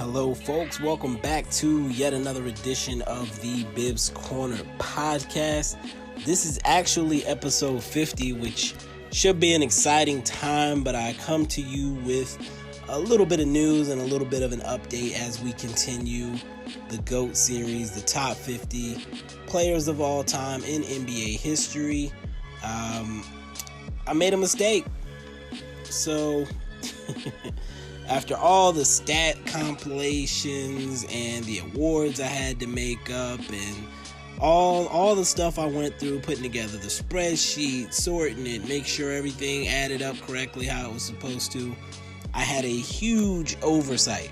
Hello, folks. Welcome back to yet another edition of the Bibs Corner podcast. This is actually episode 50, which should be an exciting time, but I come to you with a little bit of news and a little bit of an update as we continue the GOAT series, the top 50 players of all time in NBA history. I made a mistake. So after all the stat compilations and the awards I had to make up and all the stuff I went through putting together the spreadsheet, sorting it, make sure everything added up correctly how it was supposed to, I had a huge oversight.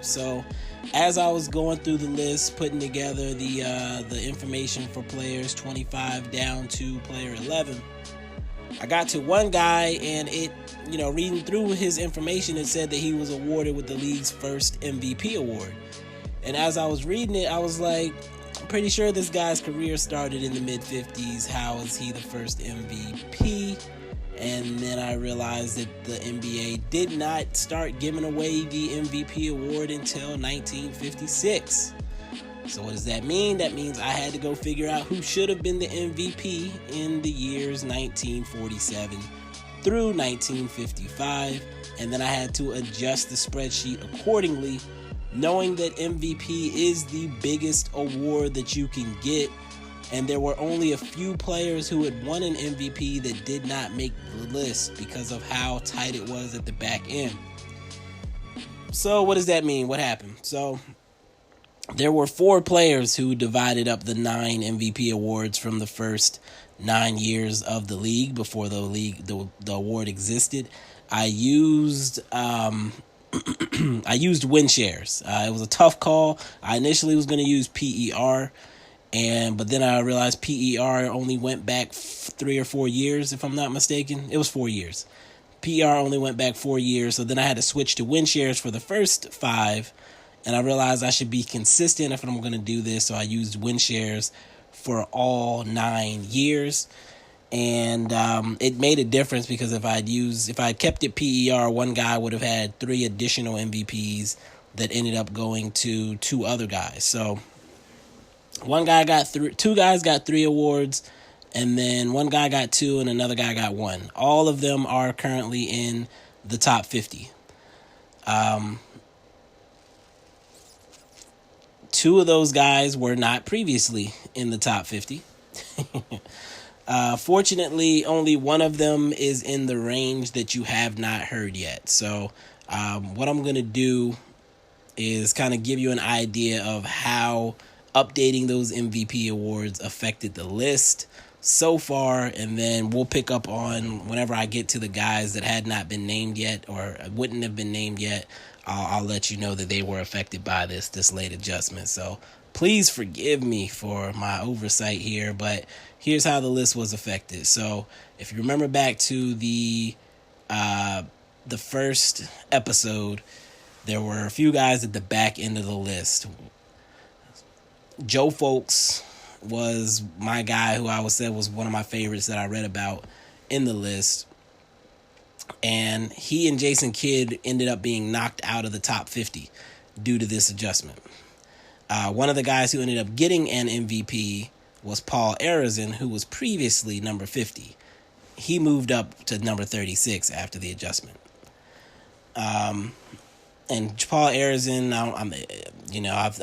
So as I was going through the list, putting together the information for players 25 down to player 11, I got to one guy and reading through his information, it said that he was awarded with the league's first MVP award. And as I was reading it, I was like, I'm pretty sure this guy's career started in the mid-50s. How is he the first MVP? And then I realized that the NBA did not start giving away the MVP award until 1956. So what does that mean? That means I had to go figure out who should have been the MVP in the years 1947 through 1955. And then I had to adjust the spreadsheet accordingly, knowing that MVP is the biggest award that you can get. And there were only a few players who had won an MVP that did not make the list because of how tight it was at the back end. So what does that mean? What happened? So there were 4 players who divided up the 9 MVP awards from the first 9 years of the league before the award existed. I used win shares. It was a tough call. I initially was going to use PER, but then I realized PER only went back 3 or 4 years, if I'm not mistaken. It was 4 years. PER only went back 4 years, so then I had to switch to win shares for the first 5. And I realized I should be consistent if I'm going to do this. So I used win shares for all 9 years. And it made a difference because if I had kept it PER, one guy would have had 3 additional MVPs that ended up going to 2 other guys. So one guy got 2 guys got 3 awards, and then one guy got 2 and another guy got 1. All of them are currently in the top 50. 2 of those guys were not previously in the top 50. Fortunately, only one of them is in the range that you have not heard yet. So what I'm going to do is kind of give you an idea of how updating those MVP awards affected the list so far, and then we'll pick up on whenever I get to the guys that had not been named yet or wouldn't have been named yet. I'll let you know that they were affected by this late adjustment. So please forgive me for my oversight here, but here's how the list was affected. So if you remember back to the first episode, there were a few guys at the back end of the list. Joe Folks was my guy who I would say was one of my favorites that I read about in the list. And he and Jason Kidd ended up being knocked out of the top 50 due to this adjustment. One of the guys who ended up getting an MVP was Paul Arizin, who was previously number 50. He moved up to number 36 after the adjustment. And Paul Arizin,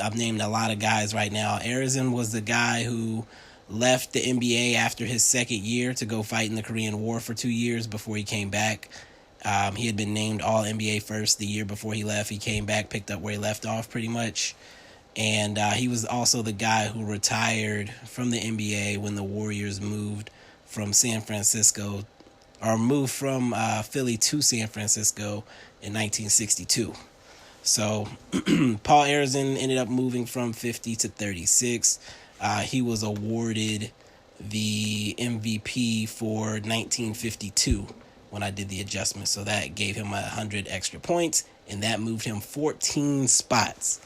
I've named a lot of guys right now. Arizin was the guy who left the NBA after his second year to go fight in the Korean War for 2 years before he came back. He had been named All-NBA first the year before he left. He came back, picked up where he left off pretty much. And he was also the guy who retired from the NBA when the Warriors moved from Philly to San Francisco in 1962. So Paul Arizin ended up moving from 50 to 36. He was awarded the MVP for 1952 when I did the adjustment. So that gave him 100 extra points, and that moved him 14 spots,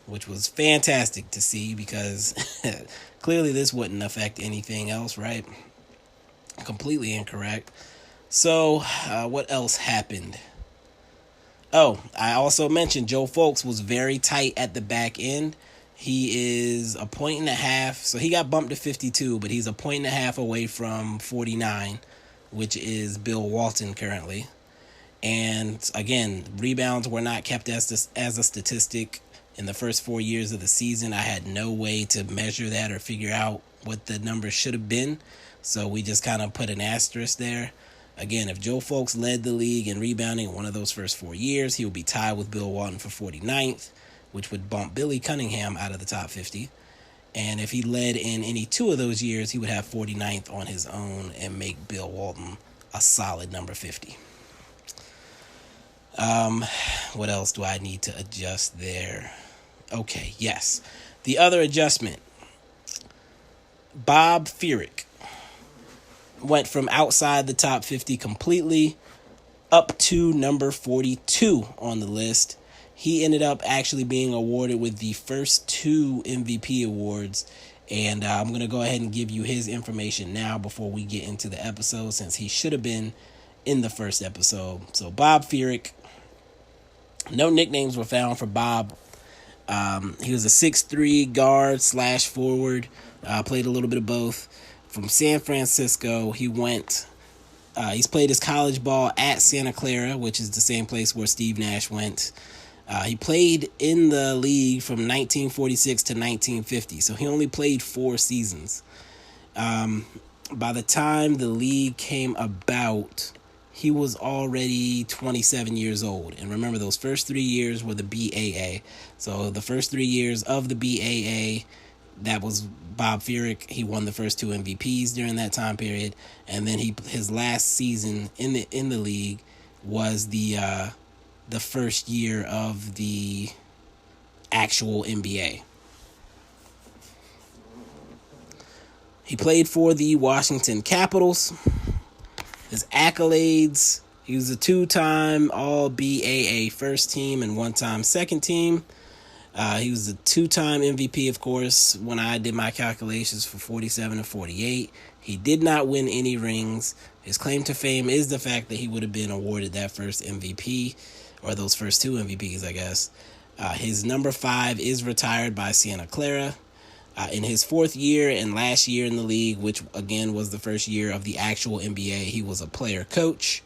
which was fantastic to see because clearly this wouldn't affect anything else, right? Completely incorrect. So what else happened? Oh, I also mentioned Joe Folks was very tight at the back end. He is a point and a half, so he got bumped to 52, but he's a point and a half away from 49, which is Bill Walton currently. And again, rebounds were not kept as a statistic in the first 4 years of the season. I had no way to measure that or figure out what the number should have been, so we just kind of put an asterisk there. Again, if Joe Folks led the league in rebounding in one of those first 4 years, he would be tied with Bill Walton for 49th, which would bump Billy Cunningham out of the top 50. And if he led in any 2 of those years, he would have 49th on his own and make Bill Walton a solid number 50. What else do I need to adjust there? Okay, yes. The other adjustment, Bob Furyk went from outside the top 50 completely up to number 42 on the list. He ended up actually being awarded with the first 2 MVP awards. And I'm going to go ahead and give you his information now before we get into the episode, since he should have been in the first episode. So Bob Furyk, no nicknames were found for Bob. He was a 6'3" guard / forward. Played a little bit of both. From San Francisco, he's played his college ball at Santa Clara, which is the same place where Steve Nash went. He played in the league from 1946 to 1950, so he only played 4 seasons. By the time the league came about, he was already 27 years old. And remember, those first 3 years were the BAA. So the first 3 years of the BAA, that was Bob Furyk. He won the first 2 MVPs during that time period. And then his last season in the league was the first year of the actual NBA. He played for the Washington Capitals. His accolades, he was a 2-time All-BAA first team and 1-time second team. He was a 2-time MVP, of course, when I did my calculations for 47 and 48. He did not win any rings. His claim to fame is the fact that he would have been awarded that first MVP, or those first 2 MVPs, I guess. His number 5 is retired by Santa Clara. In his 4th year and last year in the league, which again was the first year of the actual NBA, he was a player coach.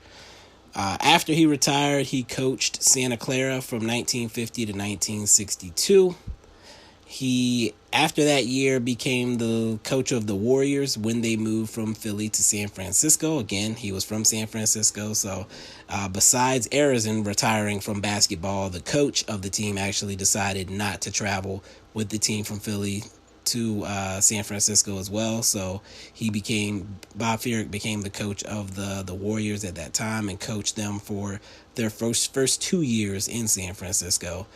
After he retired, he coached Santa Clara from 1950 to 1962. He, after that year, became the coach of the Warriors when they moved from Philly to San Francisco. Again, he was from San Francisco. So besides Arizin retiring from basketball, the coach of the team actually decided not to travel with the team from Philly to San Francisco as well. So Bob Furyk became the coach of the Warriors at that time and coached them for their first 2 years in San Francisco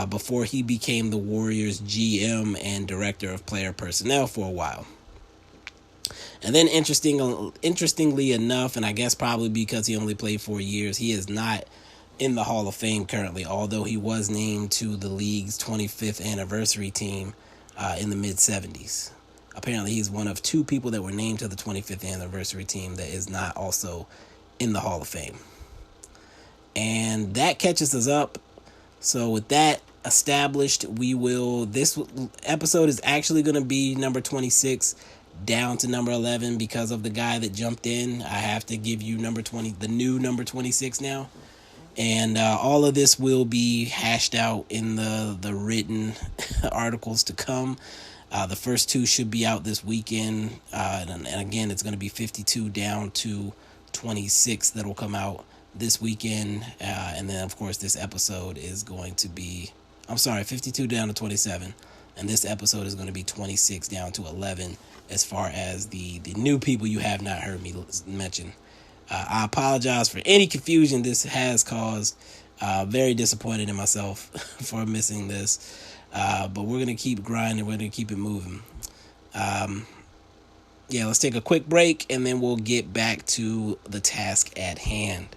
before he became the Warriors GM and director of player personnel for a while. And then interestingly enough, and I guess probably because he only played 4 years, he is not in the Hall of Fame currently, although he was named to the league's 25th anniversary team in the mid-'70s. Apparently, he's one of 2 people that were named to the 25th anniversary team that is not also in the Hall of Fame. And that catches us up. So with that established, this episode is actually going to be number 26 down to number 11 because of the guy that jumped in. I have to give you the new number 26 now. And all of this will be hashed out in the written articles to come. The first 2 should be out this weekend. And again, it's going to be 52 down to 26 that will come out this weekend. And then, of course, this episode is going to be... 52 down to 27. And this episode is going to be 26 down to 11 as far as the new people you have not heard me mention. I apologize for any confusion this has caused. Very disappointed in myself for missing this. But we're going to keep grinding. We're going to keep it moving. Let's take a quick break, and then we'll get back to the task at hand.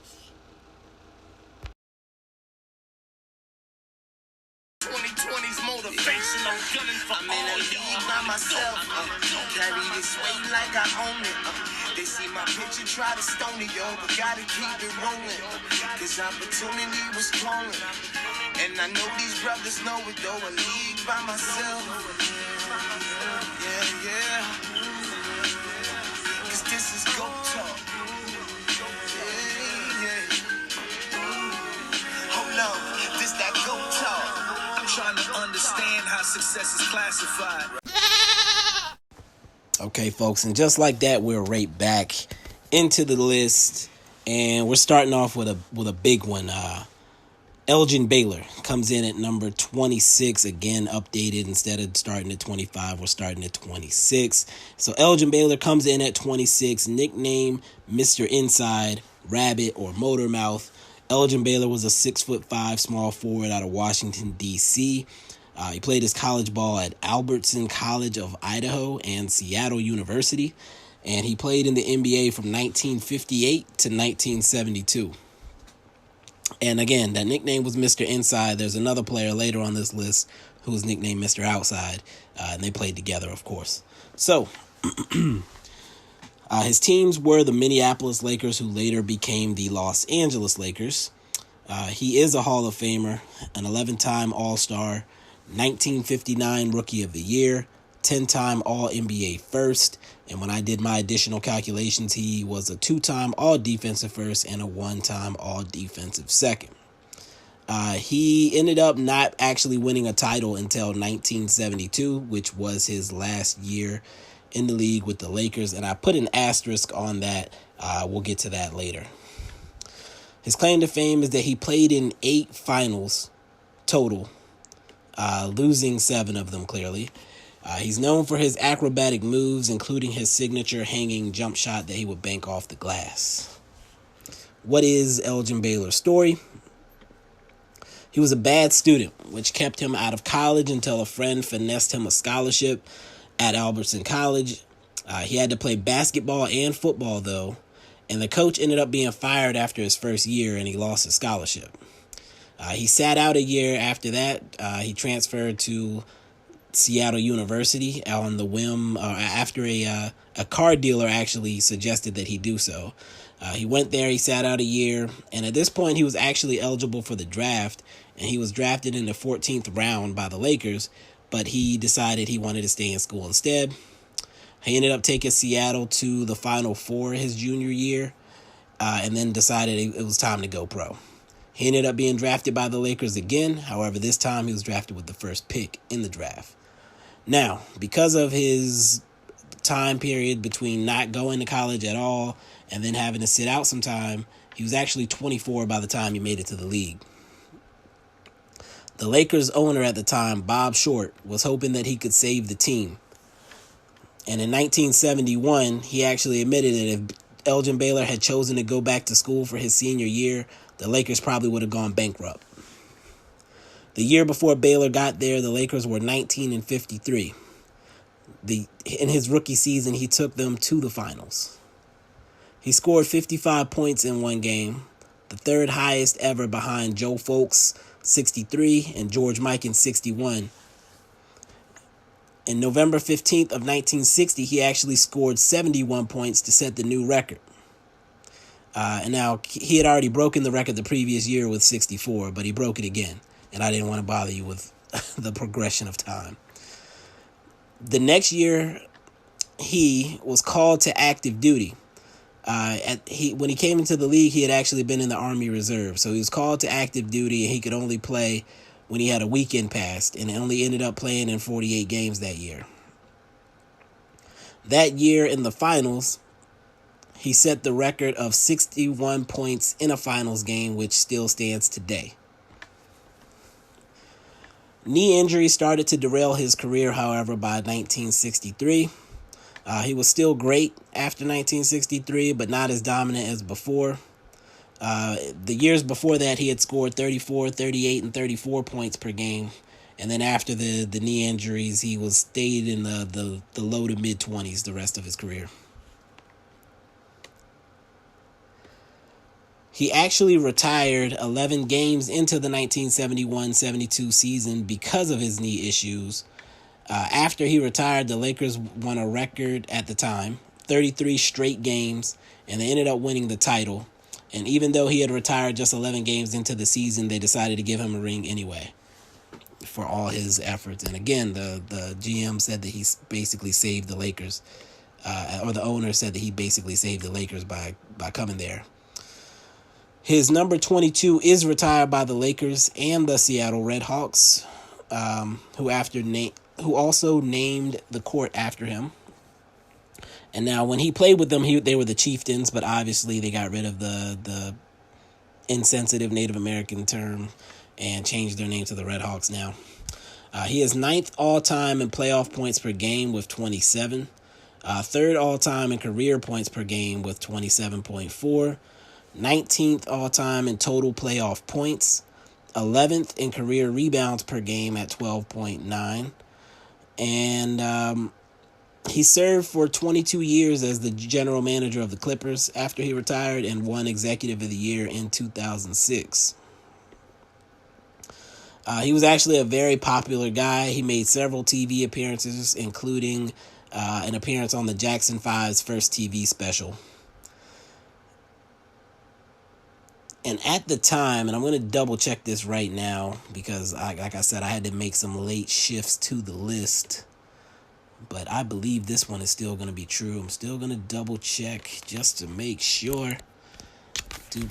2020's motivation, I'm gunning for all y'all. myself. Carry this weight like I own it. They see my picture, try to stone it, yo, but gotta keep it rolling. Cause opportunity was calling. And I know these brothers know it though. A league by myself. Yeah. Cause this is GOAT talk. Yeah. Hold on, this that GOAT talk. I'm trying to understand how success is classified. Okay, folks, and just like that, we're right back into the list, and we're starting off with a big one. Elgin Baylor comes in at number 26, again updated. Instead of starting at 25, we're starting at 26. So Elgin Baylor comes in at 26, nickname Mr. Inside, Rabbit, or Motor Mouth. Elgin Baylor was a 6'5" small forward out of Washington, D.C. He played his college ball at Albertson College of Idaho and Seattle University, and he played in the NBA from 1958 to 1972. And again, that nickname was Mr. Inside. There's another player later on this list who was nicknamed Mr. Outside, and they played together, of course. So, his teams were the Minneapolis Lakers, who later became the Los Angeles Lakers. He is a Hall of Famer, an 11-time All-Star, 1959 Rookie of the Year, 10-time All-NBA First, and when I did my additional calculations, he was a 2-time All-Defensive First and a 1-time All-Defensive Second. He ended up not actually winning a title until 1972, which was his last year in the league with the Lakers, and I put an asterisk on that. We'll get to that later. His claim to fame is that he played in 8 finals total, losing 7 of them clearly. He's known for his acrobatic moves, including his signature hanging jump shot that he would bank off the glass. What is Elgin Baylor's story? He was a bad student, which kept him out of college until a friend finessed him a scholarship at Albertson College. He had to play basketball and football, though, and the coach ended up being fired after his first year, and he lost his scholarship. He sat out a year after that. He transferred to Seattle University on the whim, after a car dealer actually suggested that he do so. He went there, he sat out a year, and at this point he was actually eligible for the draft, and he was drafted in the 14th round by the Lakers, but he decided he wanted to stay in school instead. He ended up taking Seattle to the Final Four his junior year, and then decided it was time to go pro. He ended up being drafted by the Lakers again. However, this time he was drafted with the first pick in the draft. Now, because of his time period between not going to college at all and then having to sit out some time, he was actually 24 by the time he made it to the league. The Lakers owner at the time, Bob Short, was hoping that he could save the team. And in 1971, he actually admitted that if Elgin Baylor had chosen to go back to school for his senior year, the Lakers probably would have gone bankrupt. The year before Baylor got there, the Lakers were 19-53. In his rookie season, he took them to the finals. He scored 55 points in one game, the third highest ever behind Joe Folks, 63, and George Mikan, 61. In November 15th of 1960, he actually scored 71 points to set the new record. And now, he had already broken the record the previous year with 64, but he broke it again. And I didn't want to bother you with the progression of time. The next year, he was called to active duty. When he came into the league, he had actually been in the Army Reserve. So he was called to active duty, and he could only play when he had a weekend pass, and only ended up playing in 48 games that year. That year in the finals, he set the record of 61 points in a finals game, which still stands today. Knee injury started to derail his career, however, by 1963. He was still great after 1963, but not as dominant as before. The years before that, he had scored 34, 38, and 34 points per game. And then after the knee injuries, he stayed in the low to mid-20s the rest of his career. He actually retired 11 games into the 1971-72 season because of his knee issues. After he retired, the Lakers won a record at the time, 33 straight games, and they ended up winning the title. And even though he had retired just 11 games into the season, they decided to give him a ring anyway for all his efforts. And again, the GM said that he basically saved the Lakers, or the owner said that he basically saved the Lakers by coming there. His number 22 is retired by the Lakers and the Seattle Redhawks, who also named the court after him. And now when he played with them, they were the Chieftains, but obviously they got rid of the insensitive Native American term and changed their name to the Redhawks now. He is 9th all-time in playoff points per game with 27. 3rd all-time in career points per game with 27.4. 19th all-time in total playoff points. 11th in career rebounds per game at 12.9. And he served for 22 years as the general manager of the Clippers after he retired and won Executive of the Year in 2006. He was actually a very popular guy. He made several TV appearances, including an appearance on the Jackson 5's first TV special. And at the time, and I'm going to double check this right now because, like I said, I had to make some late shifts to the list. But I believe this one is still going to be true. I'm still going to double check just to make sure. This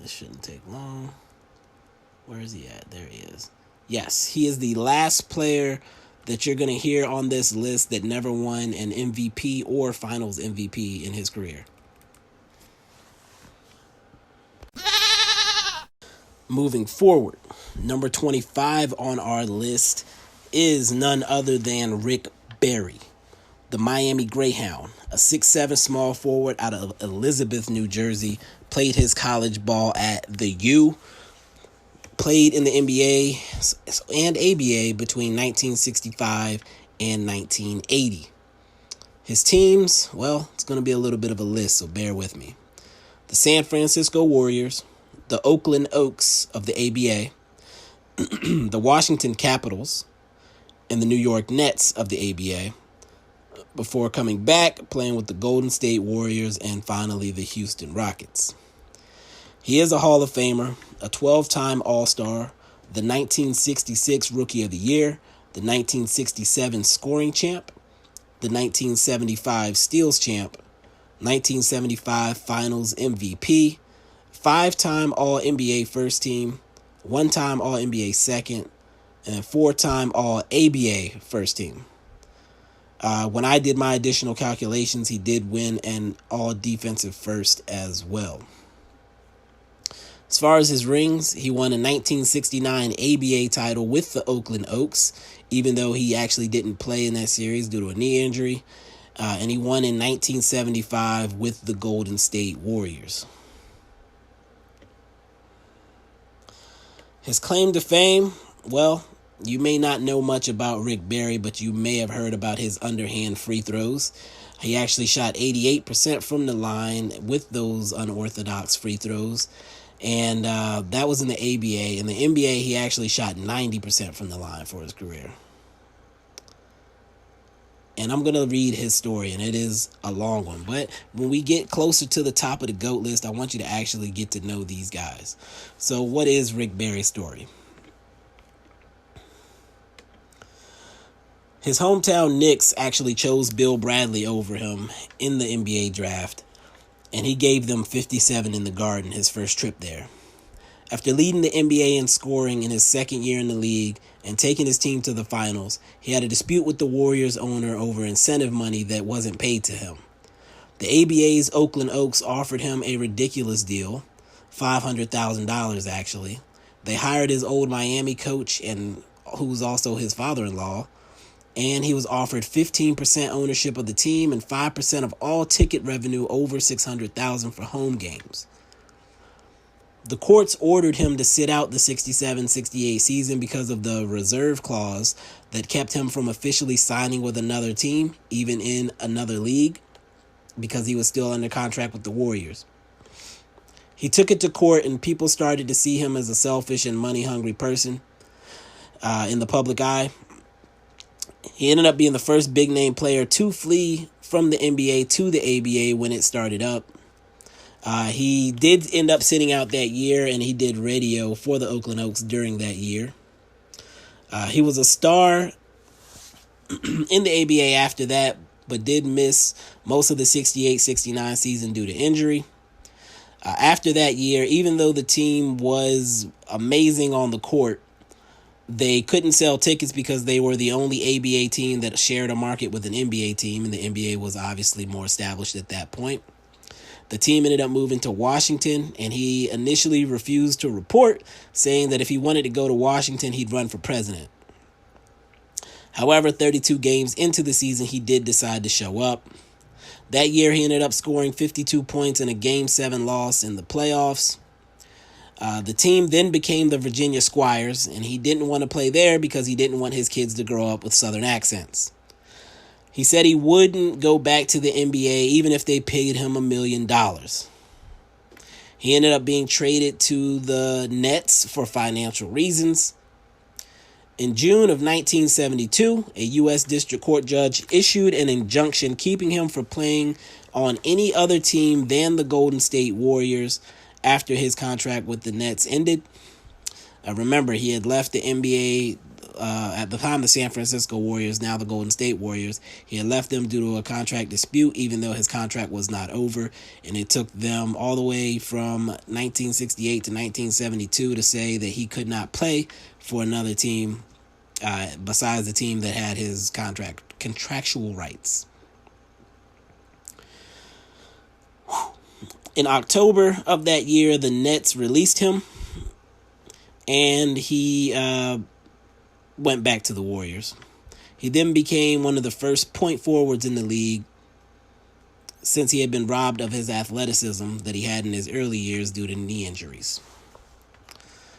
shouldn't take long. Where is he at? There he is. Yes, he is the last player that you're going to hear on this list that never won an MVP or Finals MVP in his career. Moving forward, number 25 on our list is none other than Rick Barry, the Miami Greyhound, a 6'7" small forward out of Elizabeth, New Jersey, played his college ball at the U, played in the NBA and ABA between 1965 and 1980. His teams, well, it's going to be a little bit of a list, so bear with me. The San Francisco Warriors, the Oakland Oaks of the ABA, the Washington Capitals, and the New York Nets of the ABA, before coming back, playing with the Golden State Warriors, and finally the Houston Rockets. He is a Hall of Famer, a 12-time All-Star, the 1966 Rookie of the Year, the 1967 Scoring Champ, the 1975 Steals Champ, 1975 Finals MVP, 5-time All-NBA First Team, 1-time All-NBA Second, and 4-time All-ABA First Team. When I did my additional calculations, he did win an All-Defensive First as well. As far as his rings, he won a 1969 ABA title with the Oakland Oaks, even though he actually didn't play in that series due to a knee injury. And he won in 1975 with the Golden State Warriors. His claim to fame, well, you may not know much about Rick Barry, but you may have heard about his underhand free throws. He actually shot 88% from the line with those unorthodox free throws. And that was in the ABA. In the NBA, he actually shot 90% from the line for his career. And I'm going to read his story, and it is a long one. But when we get closer to the top of the GOAT list, I want you to actually get to know these guys. So what is Rick Barry's story? His hometown Knicks actually chose Bill Bradley over him in the NBA draft, and he gave them 57 in the Garden his first trip there. After leading the NBA in scoring in his second year in the league and taking his team to the finals, he had a dispute with the Warriors owner over incentive money that wasn't paid to him. The ABA's Oakland Oaks offered him a ridiculous deal, $500,000 actually. They hired his old Miami coach, and who was also his father-in-law, and he was offered 15% ownership of the team and 5% of all ticket revenue over $600,000 for home games. The courts ordered him to sit out the 67-68 season because of the reserve clause that kept him from officially signing with another team, even in another league, because he was still under contract with the Warriors. He took it to court, and people started to see him as a selfish and money-hungry person in the public eye. He ended up being the first big-name player to flee from the NBA to the ABA when it started up. He did end up sitting out that year, and he did radio for the Oakland Oaks during that year. He was a star in the ABA after that, but did miss most of the 68-69 season due to injury. After that year, even though the team was amazing on the court, they couldn't sell tickets because they were the only ABA team that shared a market with an NBA team, and the NBA was obviously more established at that point. The team ended up moving to Washington, and he initially refused to report, saying that if he wanted to go to Washington, he'd run for president. However, 32 games into the season, he did decide to show up. That year, he ended up scoring 52 points in a Game 7 loss in the playoffs. The team then became the Virginia Squires, and he didn't want to play there because he didn't want his kids to grow up with Southern accents. He said he wouldn't go back to the NBA even if they paid him $1 million. He ended up being traded to the Nets for financial reasons. In June of 1972, a U.S. District Court judge issued an injunction keeping him from playing on any other team than the Golden State Warriors after his contract with the Nets ended. Remember, he had left the NBA at the time, the San Francisco Warriors, now the Golden State Warriors. He had left them due to a contract dispute, even though his contract was not over. And it took them all the way from 1968 to 1972 to say that he could not play for another team besides the team that had his contractual rights. In October of that year, the Nets released him, and he went back to the Warriors. He then became one of the first point forwards in the league since he had been robbed of his athleticism that he had in his early years due to knee injuries.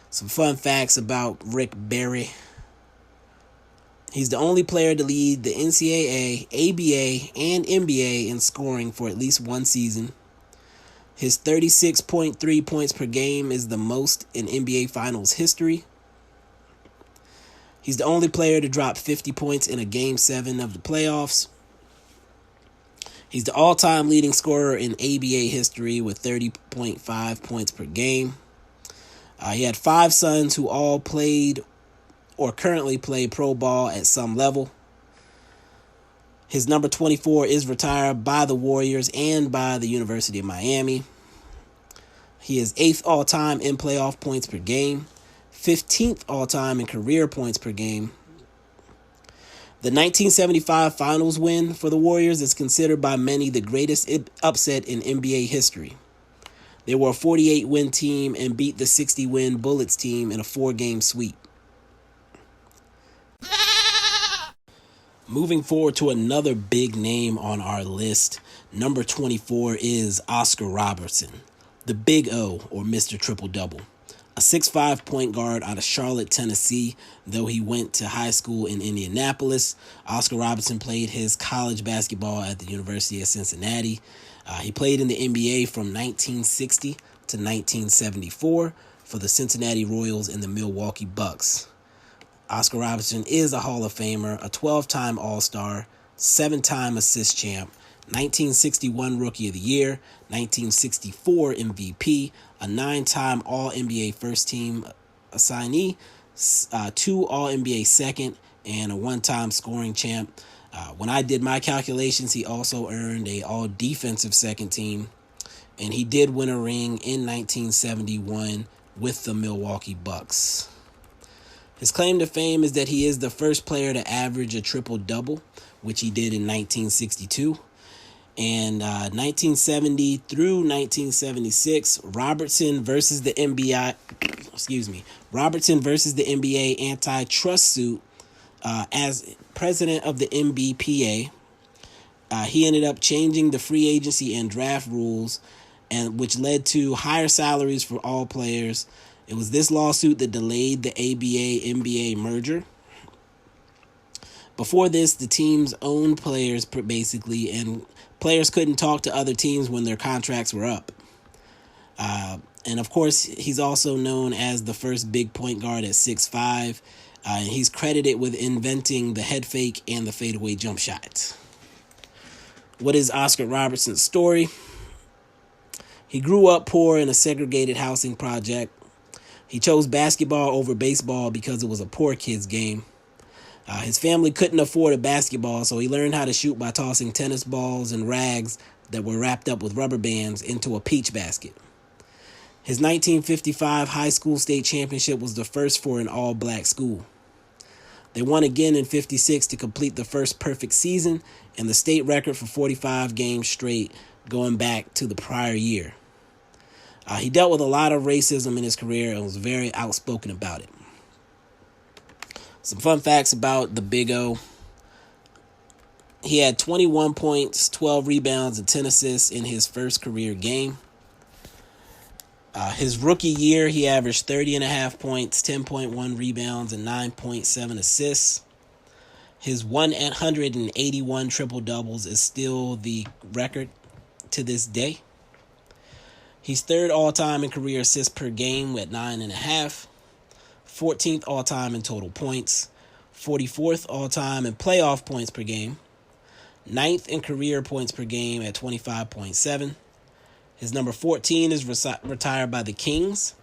Some fun facts about Rick Barry. He's the only player to lead the NCAA, ABA, and NBA in scoring for at least one season. His 36.3 points per game is the most in NBA Finals history. He's the only player to drop 50 points in a Game 7 of the playoffs. He's the all-time leading scorer in ABA history with 30.5 points per game. He had 5 sons who all played or currently play pro ball at some level. His number 24 is retired by the Warriors and by the University of Miami. He is 8th all-time in playoff points per game, 15th all-time in career points per game. The 1975 finals win for the Warriors is considered by many the greatest upset in NBA history. They were a 48-win team and beat the 60-win Bullets team in a 4-game sweep. Moving forward to another big name on our list, number 24 is Oscar Robertson, the Big O, or Mr. Triple-Double. A 6'5" point guard out of Charlotte, Tennessee. Though he went to high school in Indianapolis, Oscar Robertson played his college basketball at the University of Cincinnati. He played in the NBA from 1960 to 1974 for the Cincinnati Royals and the Milwaukee Bucks. Oscar Robertson is a Hall of Famer, a 12-time All-Star, 7-time assist champ, 1961 Rookie of the Year, 1964 MVP, a 9-time All-NBA First Team assignee, 2 All-NBA Second, and a 1-time scoring champ. When I did my calculations, he also earned a All-Defensive Second Team, and he did win a ring in 1971 with the Milwaukee Bucks. His claim to fame is that he is the first player to average a triple-double, which he did in 1962. And 1970 through 1976, Robertson versus the NBA antitrust suit as president of the NBPA. He ended up changing the free agency and draft rules, and which led to higher salaries for all players. It was this lawsuit that delayed the ABA-NBA merger. Before this, the teams owned players basically, and players couldn't talk to other teams when their contracts were up. And of course, he's also known as the first big point guard at 6'5". And he's credited with inventing the head fake and the fadeaway jump shot. What is Oscar Robertson's story? He grew up poor in a segregated housing project. He chose basketball over baseball because it was a poor kid's game. His family couldn't afford a basketball, so he learned how to shoot by tossing tennis balls and rags that were wrapped up with rubber bands into a peach basket. His 1955 high school state championship was the first for an all-black school. They won again in 56 to complete the first perfect season and the state record for 45 games straight going back to the prior year. He dealt with a lot of racism in his career and was very outspoken about it. Some fun facts about the Big O. He had 21 points, 12 rebounds, and 10 assists in his first career game. His rookie year, he averaged 30.5 points, 10.1 rebounds, and 9.7 assists. His 181 triple-doubles is still the record to this day. He's third all-time in career assists per game at 9.5. 14th all-time in total points. 44th all-time in playoff points per game. 9th in career points per game at 25.7. His number 14 is retired by the Kings.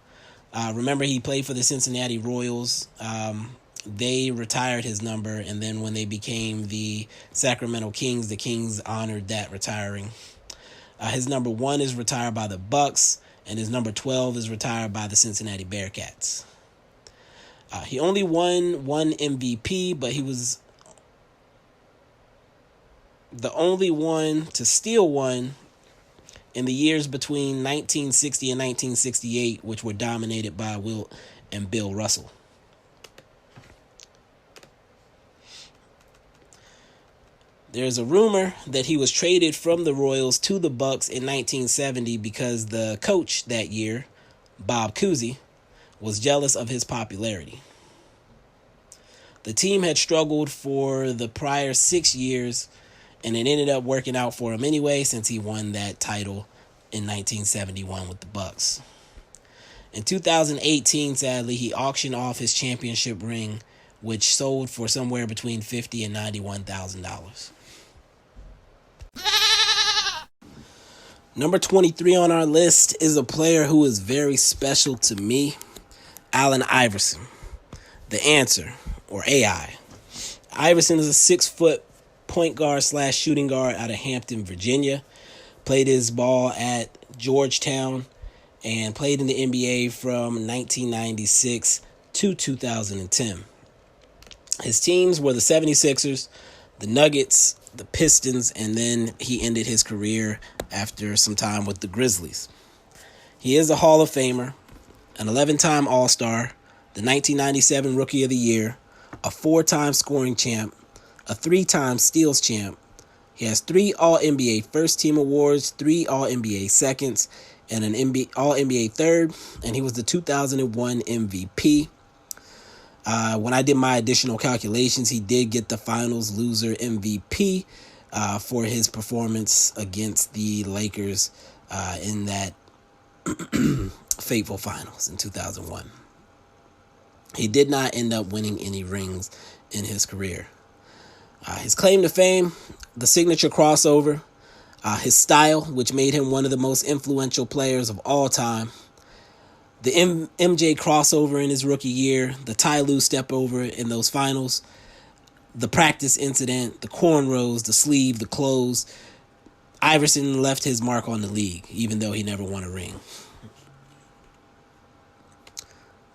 Remember, he played for the Cincinnati Royals. They retired his number, and then when they became the Sacramento Kings, the Kings honored that retiring. His number 1 is retired by the Bucks, and his number 12 is retired by the Cincinnati Bearcats. He only won one MVP, but he was the only one to steal one in the years between 1960 and 1968, which were dominated by Wilt and Bill Russell. There's a rumor that he was traded from the Royals to the Bucks in 1970 because the coach that year, Bob Cousy, was jealous of his popularity. The team had struggled for the prior 6 years, and it ended up working out for him anyway since he won that title in 1971 with the Bucks. In 2018, sadly, he auctioned off his championship ring, which sold for somewhere between $50,000 and $91,000. Number 23 on our list is a player who is very special to me, Allen Iverson, the answer, or AI. Iverson is a 6-foot point guard / shooting guard out of Hampton, Virginia. Played his ball at Georgetown and played in the NBA from 1996 to 2010. His teams were the 76ers, the Nuggets, the Pistons, and then he ended his career after some time with the Grizzlies. He is a Hall of Famer, an 11-time All-Star, the 1997 Rookie of the Year, a 4-time scoring champ, a 3-time steals champ. He has 3 All-NBA First Team awards, 3 All-NBA Seconds, and an All-NBA Third, and he was the 2001 MVP. When I did my additional calculations, he did get the Finals loser MVP for his performance against the Lakers in that fateful Finals in 2001. He did not end up winning any rings in his career. His claim to fame, the signature crossover, his style, which made him one of the most influential players of all time, the MJ crossover in his rookie year, the Ty Lue step over in those finals, the practice incident, the cornrows, the sleeve, the clothes. Iverson left his mark on the league, even though he never won a ring.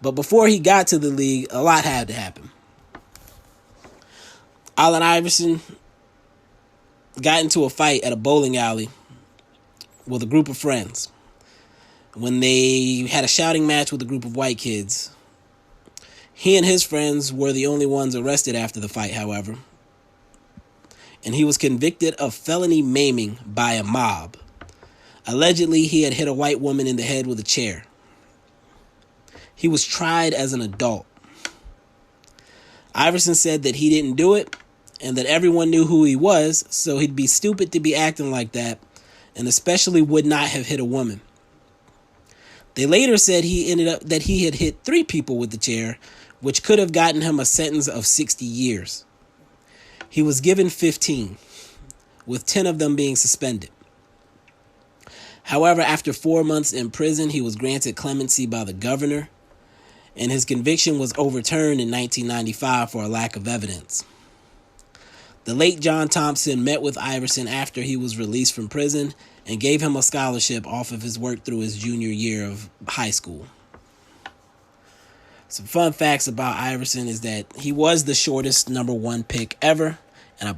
But before he got to the league, a lot had to happen. Allen Iverson got into a fight at a bowling alley with a group of friends. When they had a shouting match with a group of white kids, he and his friends were the only ones arrested after the fight, however. And he was convicted of felony maiming by a mob. Allegedly, he had hit a white woman in the head with a chair. He was tried as an adult. Iverson said that he didn't do it and that everyone knew who he was, so he'd be stupid to be acting like that, and especially would not have hit a woman. They later said that he had hit 3 people with the chair, which could have gotten him a sentence of 60 years. He was given 15, with 10 of them being suspended. However, after 4 months in prison, he was granted clemency by the governor, and his conviction was overturned in 1995 for a lack of evidence. The late John Thompson met with Iverson after he was released from prison and gave him a scholarship off of his work through his junior year of high school. Some fun facts about Iverson is that he was the shortest number 1 pick ever, and I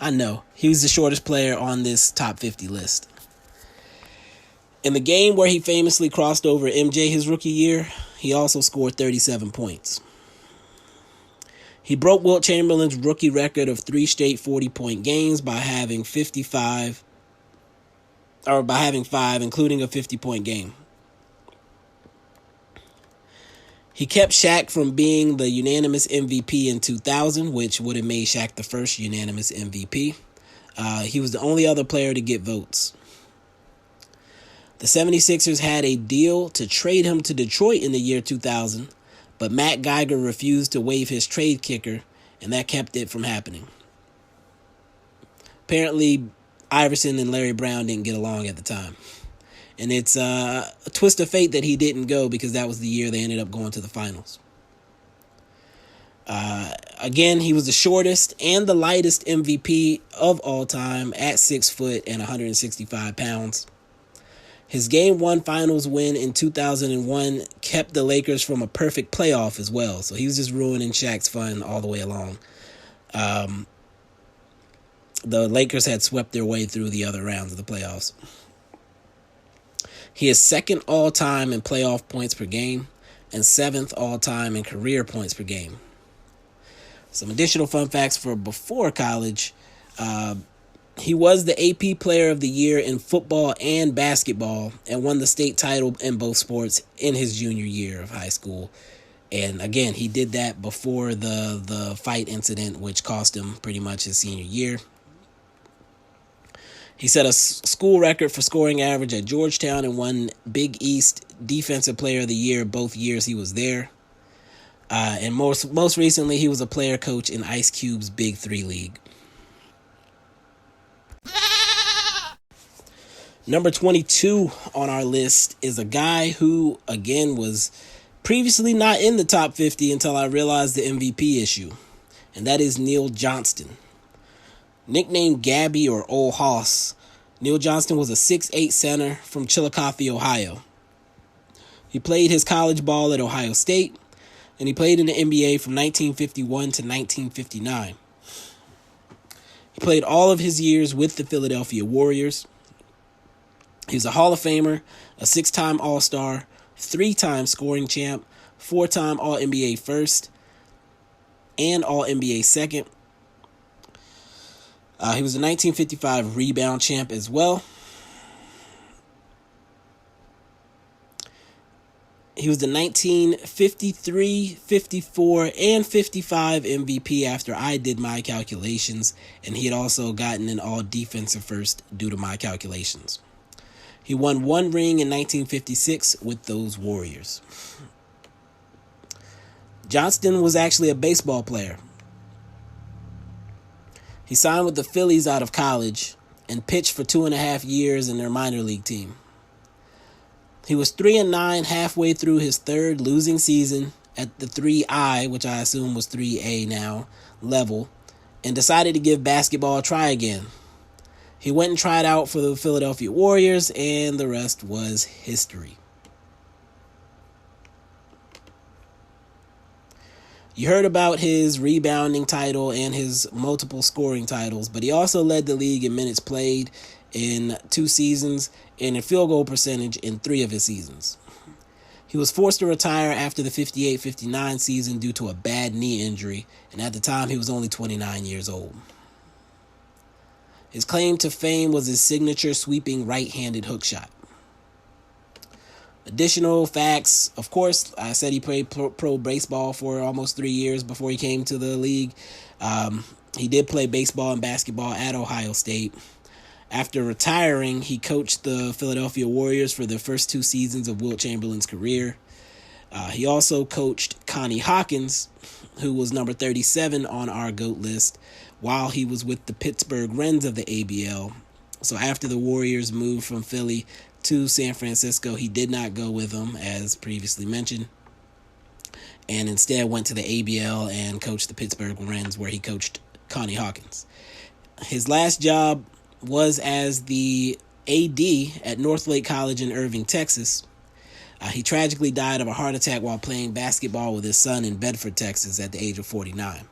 know, he was the shortest player on this top 50 list. In the game where he famously crossed over MJ his rookie year, he also scored 37 points. He broke Wilt Chamberlain's rookie record of 3 straight 40-point games by having 5, including a 50-point game. He kept Shaq from being the unanimous MVP in 2000, which would have made Shaq the first unanimous MVP. He was the only other player to get votes. The 76ers had a deal to trade him to Detroit in the year 2000, but Matt Geiger refused to waive his trade kicker, and that kept it from happening. Apparently, Iverson and Larry Brown didn't get along at the time. And it's a twist of fate that he didn't go, because that was the year they ended up going to the finals. Again, he was the shortest and the lightest MVP of all time at 6 foot and 165 pounds. His Game 1 finals win in 2001 kept the Lakers from a perfect playoff as well. So he was just ruining Shaq's fun all the way along. The Lakers had swept their way through the other rounds of the playoffs. He is 2nd all-time in playoff points per game and 7th all-time in career points per game. Some additional fun facts for before college. He was the AP Player of the Year in football and basketball and won the state title in both sports in his junior year of high school. And again, he did that before the fight incident, which cost him pretty much his senior year. He set a school record for scoring average at Georgetown and won Big East Defensive Player of the Year both years he was there. And most recently, he was a player coach in Ice Cube's Big 3 League. Number 22 on our list is a guy who, again, was previously not in the top 50 until I realized the MVP issue, and that is Neil Johnston. Nicknamed Gabby or Old Hoss, Neil Johnston was a 6'8 center from Chillicothe, Ohio. He played his college ball at Ohio State, and he played in the NBA from 1951 to 1959. He played all of his years with the Philadelphia Warriors. He was a Hall of Famer, a 6-time All-Star, 3-time scoring champ, 4-time All-NBA first, and All-NBA second. He was a 1955 rebound champ as well. He was the 1953, 54, and 55 MVP after I did my calculations, and he had also gotten an all-defensive first due to my calculations. He won 1 ring in 1956 with those Warriors. Johnston was actually a baseball player. He signed with the Phillies out of college and pitched for 2.5 years in their minor league team. He was 3-9 halfway through his 3rd losing season at the 3I, which I assume was 3A now, level, and decided to give basketball a try again. He went and tried out for the Philadelphia Warriors, and the rest was history. You heard about his rebounding title and his multiple scoring titles, but he also led the league in minutes played in 2 seasons and in field goal percentage in 3 of his seasons. He was forced to retire after the 58-59 season due to a bad knee injury, and at the time he was only 29 years old. His claim to fame was his signature sweeping right-handed hook shot. Additional facts, of course, I said he played pro baseball for almost 3 years before he came to the league. He did play baseball and basketball at Ohio State. After retiring, he coached the Philadelphia Warriors for the first 2 seasons of Wilt Chamberlain's career. He also coached Connie Hawkins, who was number 37 on our GOAT list, while he was with the Pittsburgh Wrens of the ABL. So after the Warriors moved from Philly to San Francisco, he did not go with them, as previously mentioned, and instead went to the ABL and coached the Pittsburgh Wrens, where he coached Connie Hawkins. His last job was as the AD at Northlake College in Irving, Texas. He tragically died of a heart attack while playing basketball with his son in Bedford, Texas at the age of 49.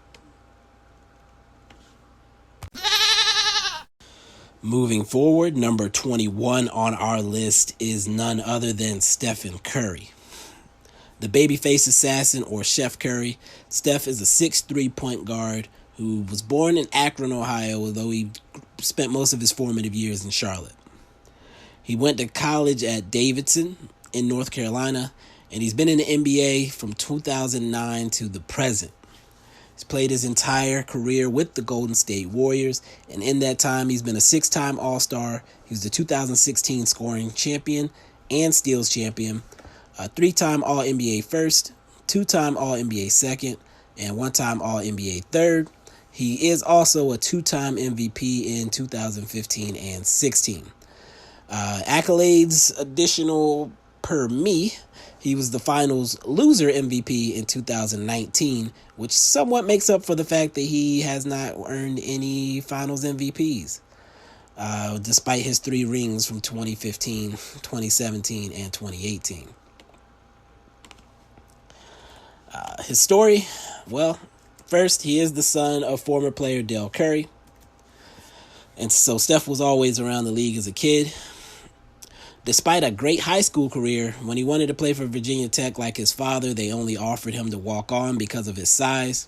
Moving forward, number 21 on our list is none other than Stephen Curry. The babyface assassin, or Chef Curry. Steph is a 6'3" point guard who was born in Akron, Ohio, although he spent most of his formative years in Charlotte. He went to college at Davidson in North Carolina, and he's been in the NBA from 2009 to the present. He's played his entire career with the Golden State Warriors, and in that time, he's been a 6-time All-Star. He was the 2016 scoring champion and steals champion, a 3-time All-NBA first, 2-time All-NBA second, and 1-time All-NBA third. He is also a 2-time MVP in 2015 and 16. Accolades additional per me. He was the finals loser MVP in 2019, which somewhat makes up for the fact that he has not earned any finals MVPs, despite his 3 rings from 2015, 2017, and 2018. His story, well, first, he is the son of former player Dell Curry. And so Steph was always around the league as a kid. Despite a great high school career, when he wanted to play for Virginia Tech like his father, they only offered him to walk on because of his size.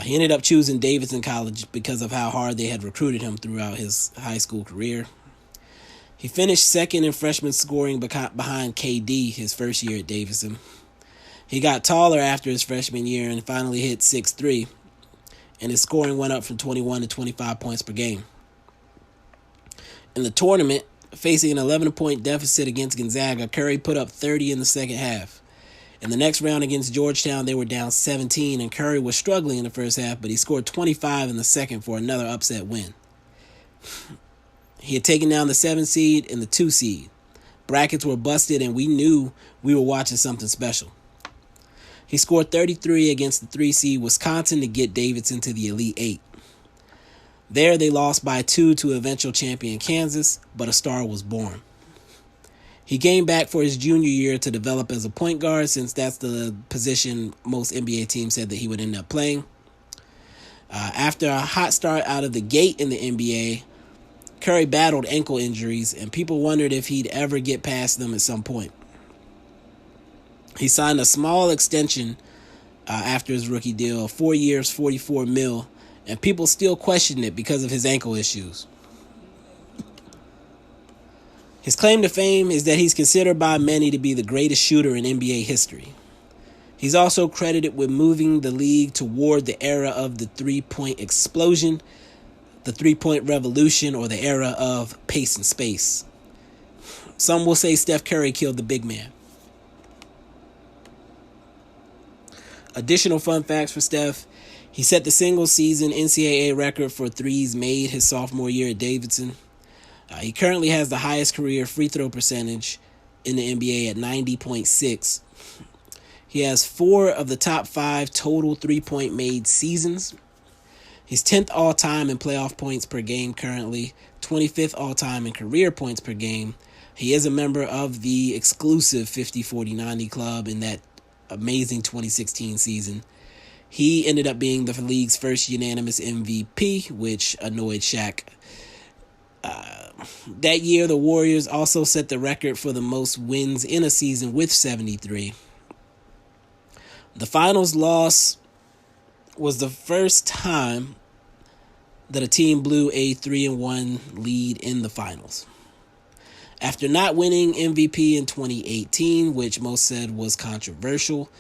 He ended up choosing Davidson College because of how hard they had recruited him throughout his high school career. He finished second in freshman scoring behind KD his first year at Davidson. He got taller after his freshman year and finally hit 6'3", and his scoring went up from 21 to 25 points per game. In the tournament, facing an 11-point deficit against Gonzaga, Curry put up 30 in the second half. In the next round against Georgetown, they were down 17, and Curry was struggling in the first half, but he scored 25 in the second for another upset win. He had taken down the 7 seed and the 2 seed. Brackets were busted, and we knew we were watching something special. He scored 33 against the 3 seed Wisconsin to get Davidson to the Elite 8. There, they lost by 2 to eventual champion Kansas, but a star was born. He came back for his junior year to develop as a point guard, since that's the position most NBA teams said that he would end up playing. After a hot start out of the gate in the NBA, Curry battled ankle injuries, and people wondered if he'd ever get past them at some point. He signed a small extension after his rookie deal, 4 years, $44 million, and people still question it because of his ankle issues. His claim to fame is that he's considered by many to be the greatest shooter in NBA history. He's also credited with moving the league toward the era of the three-point explosion, the three-point revolution, or the era of pace and space. Some will say Steph Curry killed the big man. Additional fun facts for Steph: he set the single-season NCAA record for threes made his sophomore year at Davidson. He currently has the highest career free throw percentage in the NBA at 90.6. He has 4 of the top 5 total three-point made seasons. He's 10th all-time in playoff points per game currently, 25th all-time in career points per game. He is a member of the exclusive 50-40-90 club in that amazing 2016 season. He ended up being the league's first unanimous MVP, which annoyed Shaq. That year, the Warriors also set the record for the most wins in a season with 73. The finals loss was the first time that a team blew a 3-1 lead in the finals. After not winning MVP in 2018, which most said was controversial,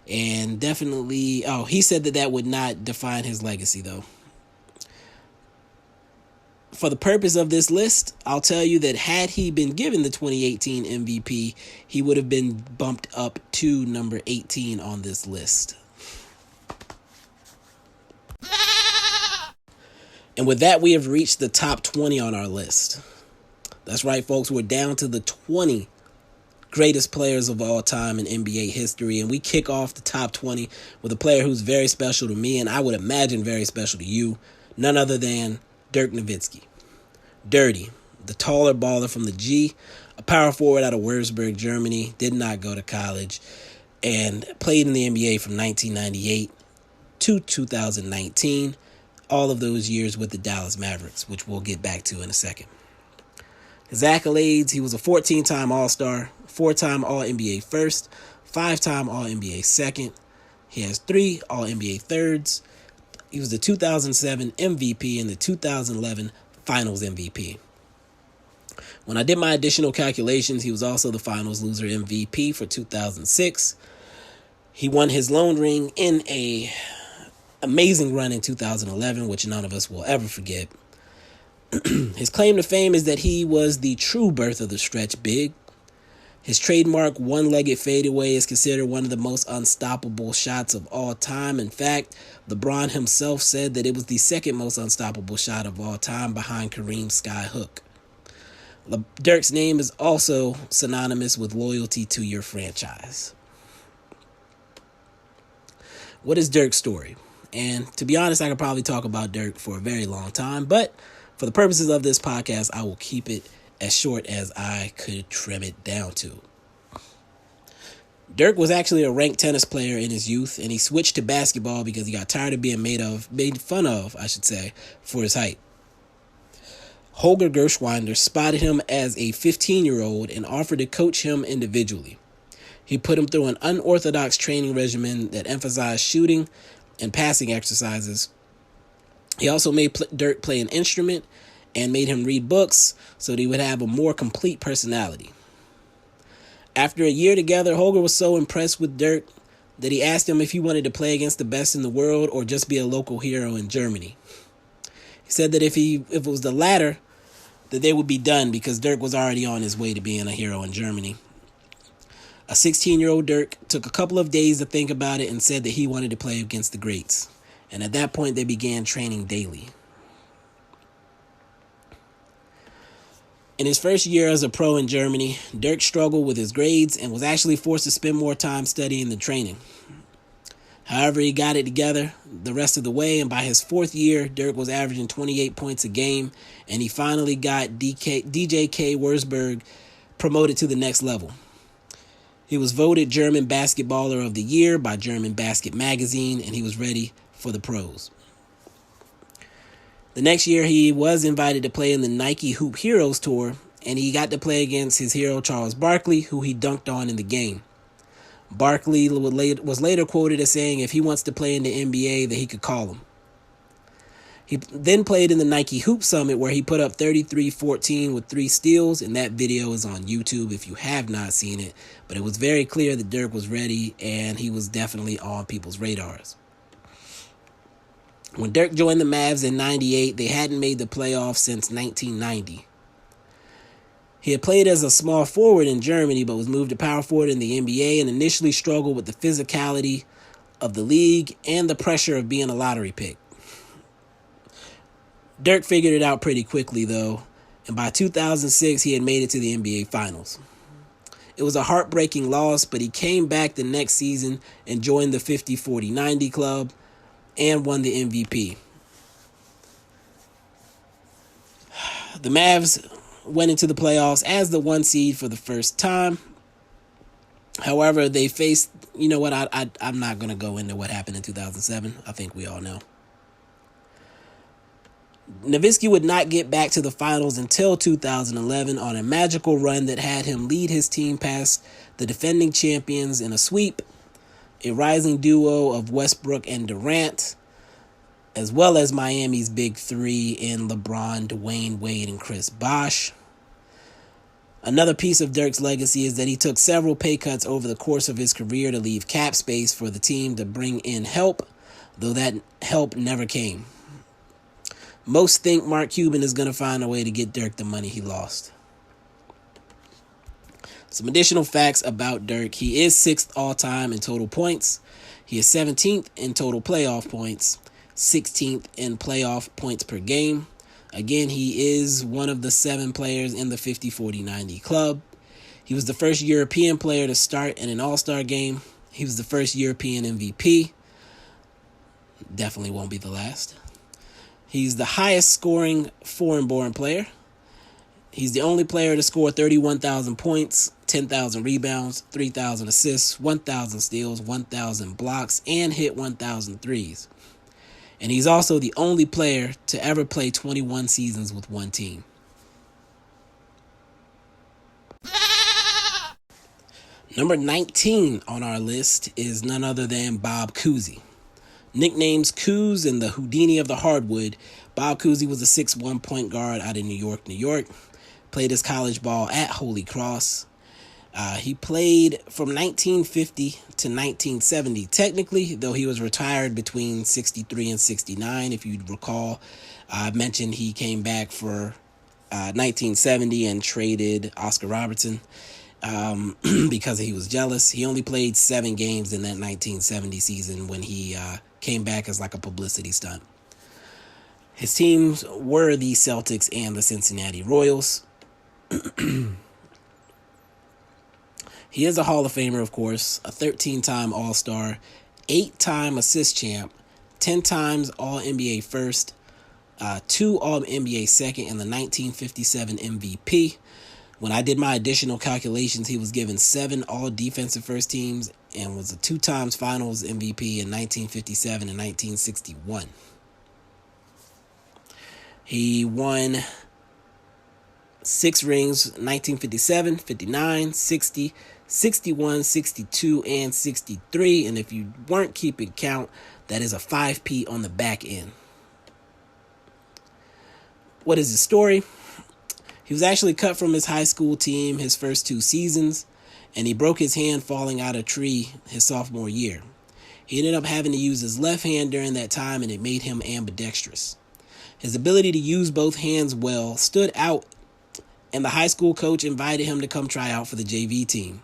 and definitely, he said that would not define his legacy, though. for the purpose of this list, I'll tell you that had he been given the 2018 MVP, he would have been bumped up to number 18 on this list. And with that, we have reached the top 20 on our list. That's right, folks. We're down to the 20 greatest players of all time in NBA history. And we kick off the top 20 with a player who's very special to me, and I would imagine very special to you. None other than Dirk Nowitzki. Dirty, the taller baller from the G, a power forward out of Würzburg, Germany, did not go to college, and played in the NBA from 1998 to 2019. All of those years with the Dallas Mavericks, which we'll get back to in a second. His accolades: he was a 14-time All-Star, 4-time All-NBA first, 5-time All-NBA second. He has 3 All-NBA thirds. He was the 2007 MVP and the 2011 Finals MVP. When I did my additional calculations, he was also the Finals loser MVP for 2006. He won his lone ring in a amazing run in 2011, which none of us will ever forget. His claim to fame is that he was the true birth of the stretch big. His trademark one-legged fadeaway is considered one of the most unstoppable shots of all time. In fact, LeBron himself said that it was the second most unstoppable shot of all time behind Kareem's skyhook. Dirk's name is also synonymous with loyalty to your franchise. What is Dirk's story? And to be honest, I could probably talk about Dirk for a very long time, but for the purposes of this podcast, I will keep it as short as I could trim it down to. Dirk was actually a ranked tennis player in his youth, and he switched to basketball because he got tired of being made fun of, for his height. Holger Gershwinder spotted him as a 15-year-old and offered to coach him individually. He put him through an unorthodox training regimen that emphasized shooting and passing exercises. He also made Dirk play an instrument and made him read books so that he would have a more complete personality. After a year together, Holger was so impressed with Dirk that he asked him if he wanted to play against the best in the world or just be a local hero in Germany. He said that if it was the latter, that they would be done because Dirk was already on his way to being a hero in Germany. A 16-year-old Dirk took a couple of days to think about it and said that he wanted to play against the greats. And at that point, they began training daily. In his first year as a pro in Germany, Dirk struggled with his grades and was actually forced to spend more time studying than training. However, he got it together the rest of the way, and by his 4th year, Dirk was averaging 28 points a game, and he finally got DJK Würzburg promoted to the next level. He was voted German Basketballer of the Year by German Basket Magazine, and he was ready for the pros. The next year, he was invited to play in the Nike Hoop Heroes Tour, and he got to play against his hero Charles Barkley, who he dunked on in the game. Barkley was later quoted as saying if he wants to play in the NBA, that he could call him. He then played in the Nike Hoop Summit, where he put up 33-14 with 3 steals, and that video is on YouTube if you have not seen it. But it was very clear that Dirk was ready, and he was definitely on people's radars. When Dirk joined the Mavs in 98, they hadn't made the playoffs since 1990. He had played as a small forward in Germany, but was moved to power forward in the NBA and initially struggled with the physicality of the league and the pressure of being a lottery pick. Dirk figured it out pretty quickly, though, and by 2006, he had made it to the NBA Finals. It was a heartbreaking loss, but he came back the next season and joined the 50-40-90 club and won the MVP. The Mavs went into the playoffs as the 1 seed for the first time. However, they faced, I'm not going to go into what happened in 2007. I think we all know. Nowitzki would not get back to the finals until 2011 on a magical run that had him lead his team past the defending champions in a sweep, a rising duo of Westbrook and Durant, as well as Miami's big 3 in LeBron, Dwayne Wade, and Chris Bosh. Another piece of Dirk's legacy is that he took several pay cuts over the course of his career to leave cap space for the team to bring in help, though that help never came. Most think Mark Cuban is going to find a way to get Dirk the money he lost. Some additional facts about Dirk. He is 6th all-time in total points. He is 17th in total playoff points, 16th in playoff points per game. Again, he is one of the 7 players in the 50-40-90 club. He was the first European player to start in an All-Star game. He was the first European MVP. Definitely won't be the last. He's the highest scoring foreign-born player. He's the only player to score 31,000 points, 10,000 rebounds, 3,000 assists, 1,000 steals, 1,000 blocks, and hit 1,000 threes. And he's also the only player to ever play 21 seasons with one team. Number 19 on our list is none other than Bob Cousy. Nicknames Coos and the Houdini of the Hardwood, Bob Cousy was a 6'1" point guard out of New York, New York. Played his college ball at Holy Cross. He played from 1950 to 1970, technically, though he was retired between 63 and 69. If you recall, I mentioned he came back for 1970 and traded Oscar Robertson because he was jealous. He only played 7 games in that 1970 season when he came back as like a publicity stunt. His teams were the Celtics and the Cincinnati Royals. He is a Hall of Famer, of course, a 13-time All-Star, 8-time assist champ, 10 times All-NBA first, 2 All-NBA second, and the 1957 MVP. When I did my additional calculations, he was given 7 All-Defensive first teams and was a 2 times Finals MVP in 1957 and 1961. He won 6 rings, 1957, 59, 60, 61, 62, and 63. And if you weren't keeping count, that is a 5P on the back end. What is his story? He was actually cut from his high school team his first 2 seasons, and he broke his hand falling out of a tree his sophomore year. He ended up having to use his left hand during that time, and it made him ambidextrous. His ability to use both hands well stood out, and the high school coach invited him to come try out for the JV team.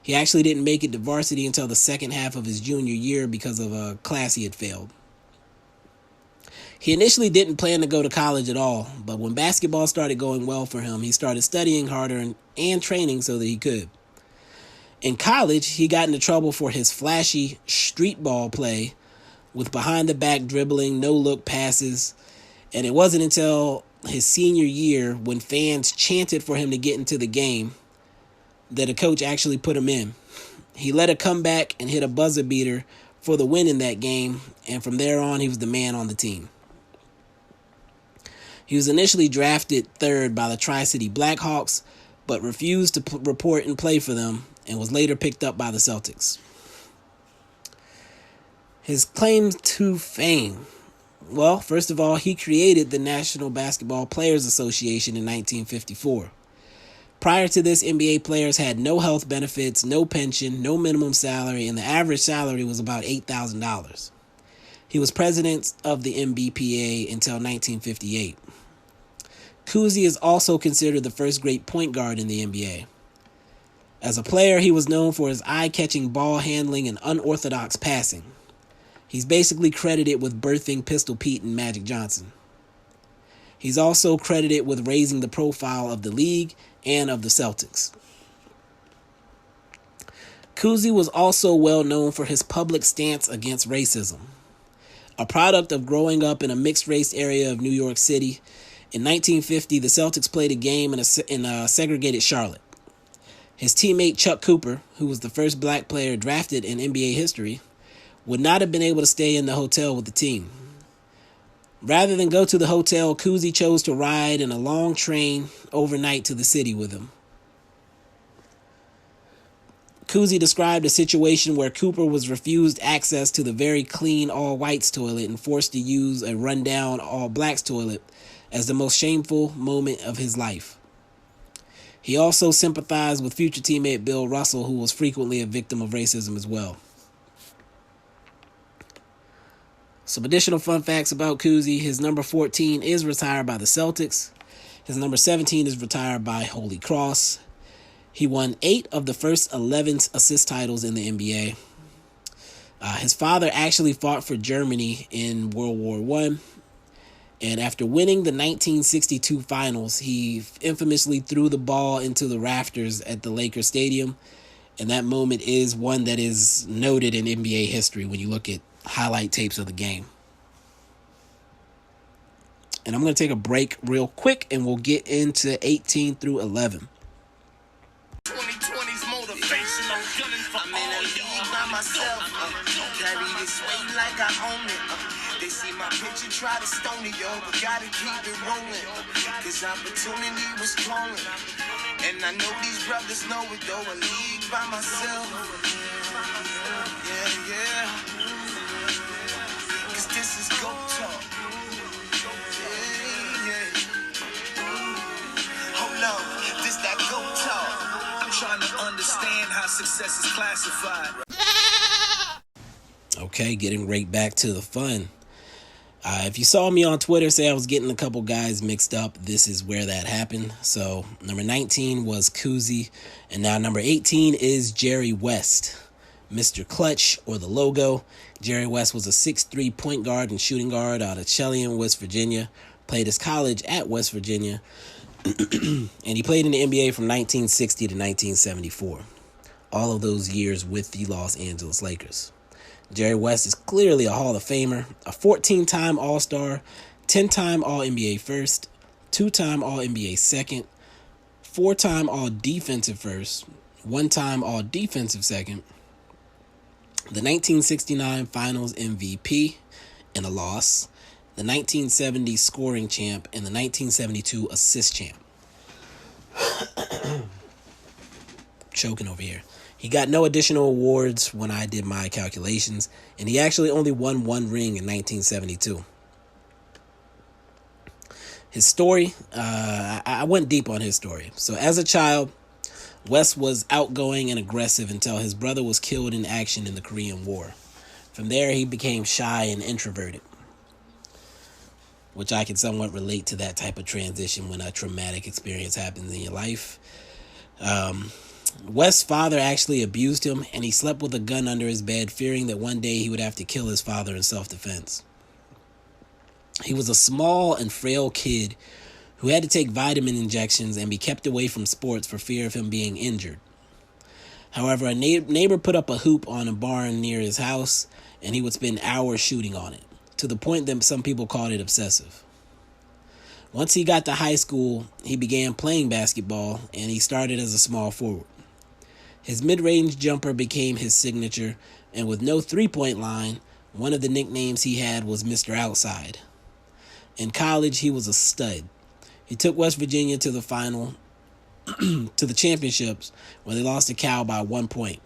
He actually didn't make it to varsity until the second half of his junior year because of a class he had failed. He initially didn't plan to go to college at all, but when basketball started going well for him, he started studying harder and training so that he could. In college, he got into trouble for his flashy street ball play with behind-the-back dribbling, no-look passes, and it wasn't until his senior year, when fans chanted for him to get into the game, that a coach actually put him in. He led a comeback and hit a buzzer beater for the win in that game, and from there on, he was the man on the team. He was initially drafted 3rd by the Tri-City Blackhawks, but refused to report and play for them, and was later picked up by the Celtics. His claim to fame. Well, first of all, he created the National Basketball Players Association in 1954. Prior to this, NBA players had no health benefits, no pension, no minimum salary, and the average salary was about $8,000. He was president of the NBPA until 1958. Cousy is also considered the first great point guard in the NBA. As a player, he was known for his eye-catching ball handling and unorthodox passing. He's basically credited with birthing Pistol Pete and Magic Johnson. He's also credited with raising the profile of the league and of the Celtics. Cousy was also well known for his public stance against racism. A product of growing up in a mixed-race area of New York City, in 1950, the Celtics played a game in a segregated Charlotte. His teammate Chuck Cooper, who was the first black player drafted in NBA history, would not have been able to stay in the hotel with the team. Rather than go to the hotel, Cousy chose to ride in a long train overnight to the city with him. Cousy described a situation where Cooper was refused access to the very clean all-whites toilet and forced to use a rundown all-blacks toilet as the most shameful moment of his life. He also sympathized with future teammate Bill Russell, who was frequently a victim of racism as well. Some additional fun facts about Cousy. His number 14 is retired by the Celtics. His number 17 is retired by Holy Cross. He won 8 of the first 11 assist titles in the NBA. His father actually fought for Germany in World War I. And after winning the 1962 finals, he infamously threw the ball into the rafters at the Lakers Stadium. And that moment is one that is noted in NBA history when you look at highlight tapes of the game. And I'm going to take a break real quick, and we'll get into 18 through 11. 2020's motivation, I'm gunning for I'm in a league by myself, carry this weight like I own it, they see my picture, try to stone it, yo, but gotta keep it rolling, cause opportunity was calling, and I know these brothers know it though, a league by myself, yeah, cause this is go talk, hold on, this that go talk. Trying to understand how success is classified. Okay, getting right back to the fun. If you saw me on Twitter say I was getting a couple guys mixed up, this is where that happened. So number 19 was Cousy, and now number 18 is Jerry West, Mr. Clutch, or the logo. Jerry West was a 6'3" point guard and shooting guard out of Cheyenne, West Virginia. Played his college at West Virginia. And he played in the NBA from 1960 to 1974. All of those years with the Los Angeles Lakers. Jerry West is clearly a Hall of Famer, a 14-time All-Star, 10-time All-NBA first, 2-time All-NBA second, 4-time All-Defensive first, 1-time All-Defensive second, the 1969 Finals MVP in a loss, the 1970 scoring champ, and the 1972 assist champ. Choking over here. He got no additional awards when I did my calculations, and he actually only won 1 ring in 1972. His story, I went deep on his story. So as a child, West was outgoing and aggressive until his brother was killed in action in the Korean War. From there, he became shy and introverted, which I can somewhat relate to that type of transition when a traumatic experience happens in your life. West's father actually abused him, and he slept with a gun under his bed, fearing that one day he would have to kill his father in self-defense. He was a small and frail kid who had to take vitamin injections and be kept away from sports for fear of him being injured. However, a neighbor put up a hoop on a barn near his house, and he would spend hours shooting on it, to the point that some people called it obsessive. Once he got to high school, he began playing basketball, and he started as a small forward. His mid-range jumper became his signature, and with no three-point line, one of the nicknames he had was Mr. Outside. In college, he was a stud. He took West Virginia to the to the championships, where they lost to Cal by 1 point.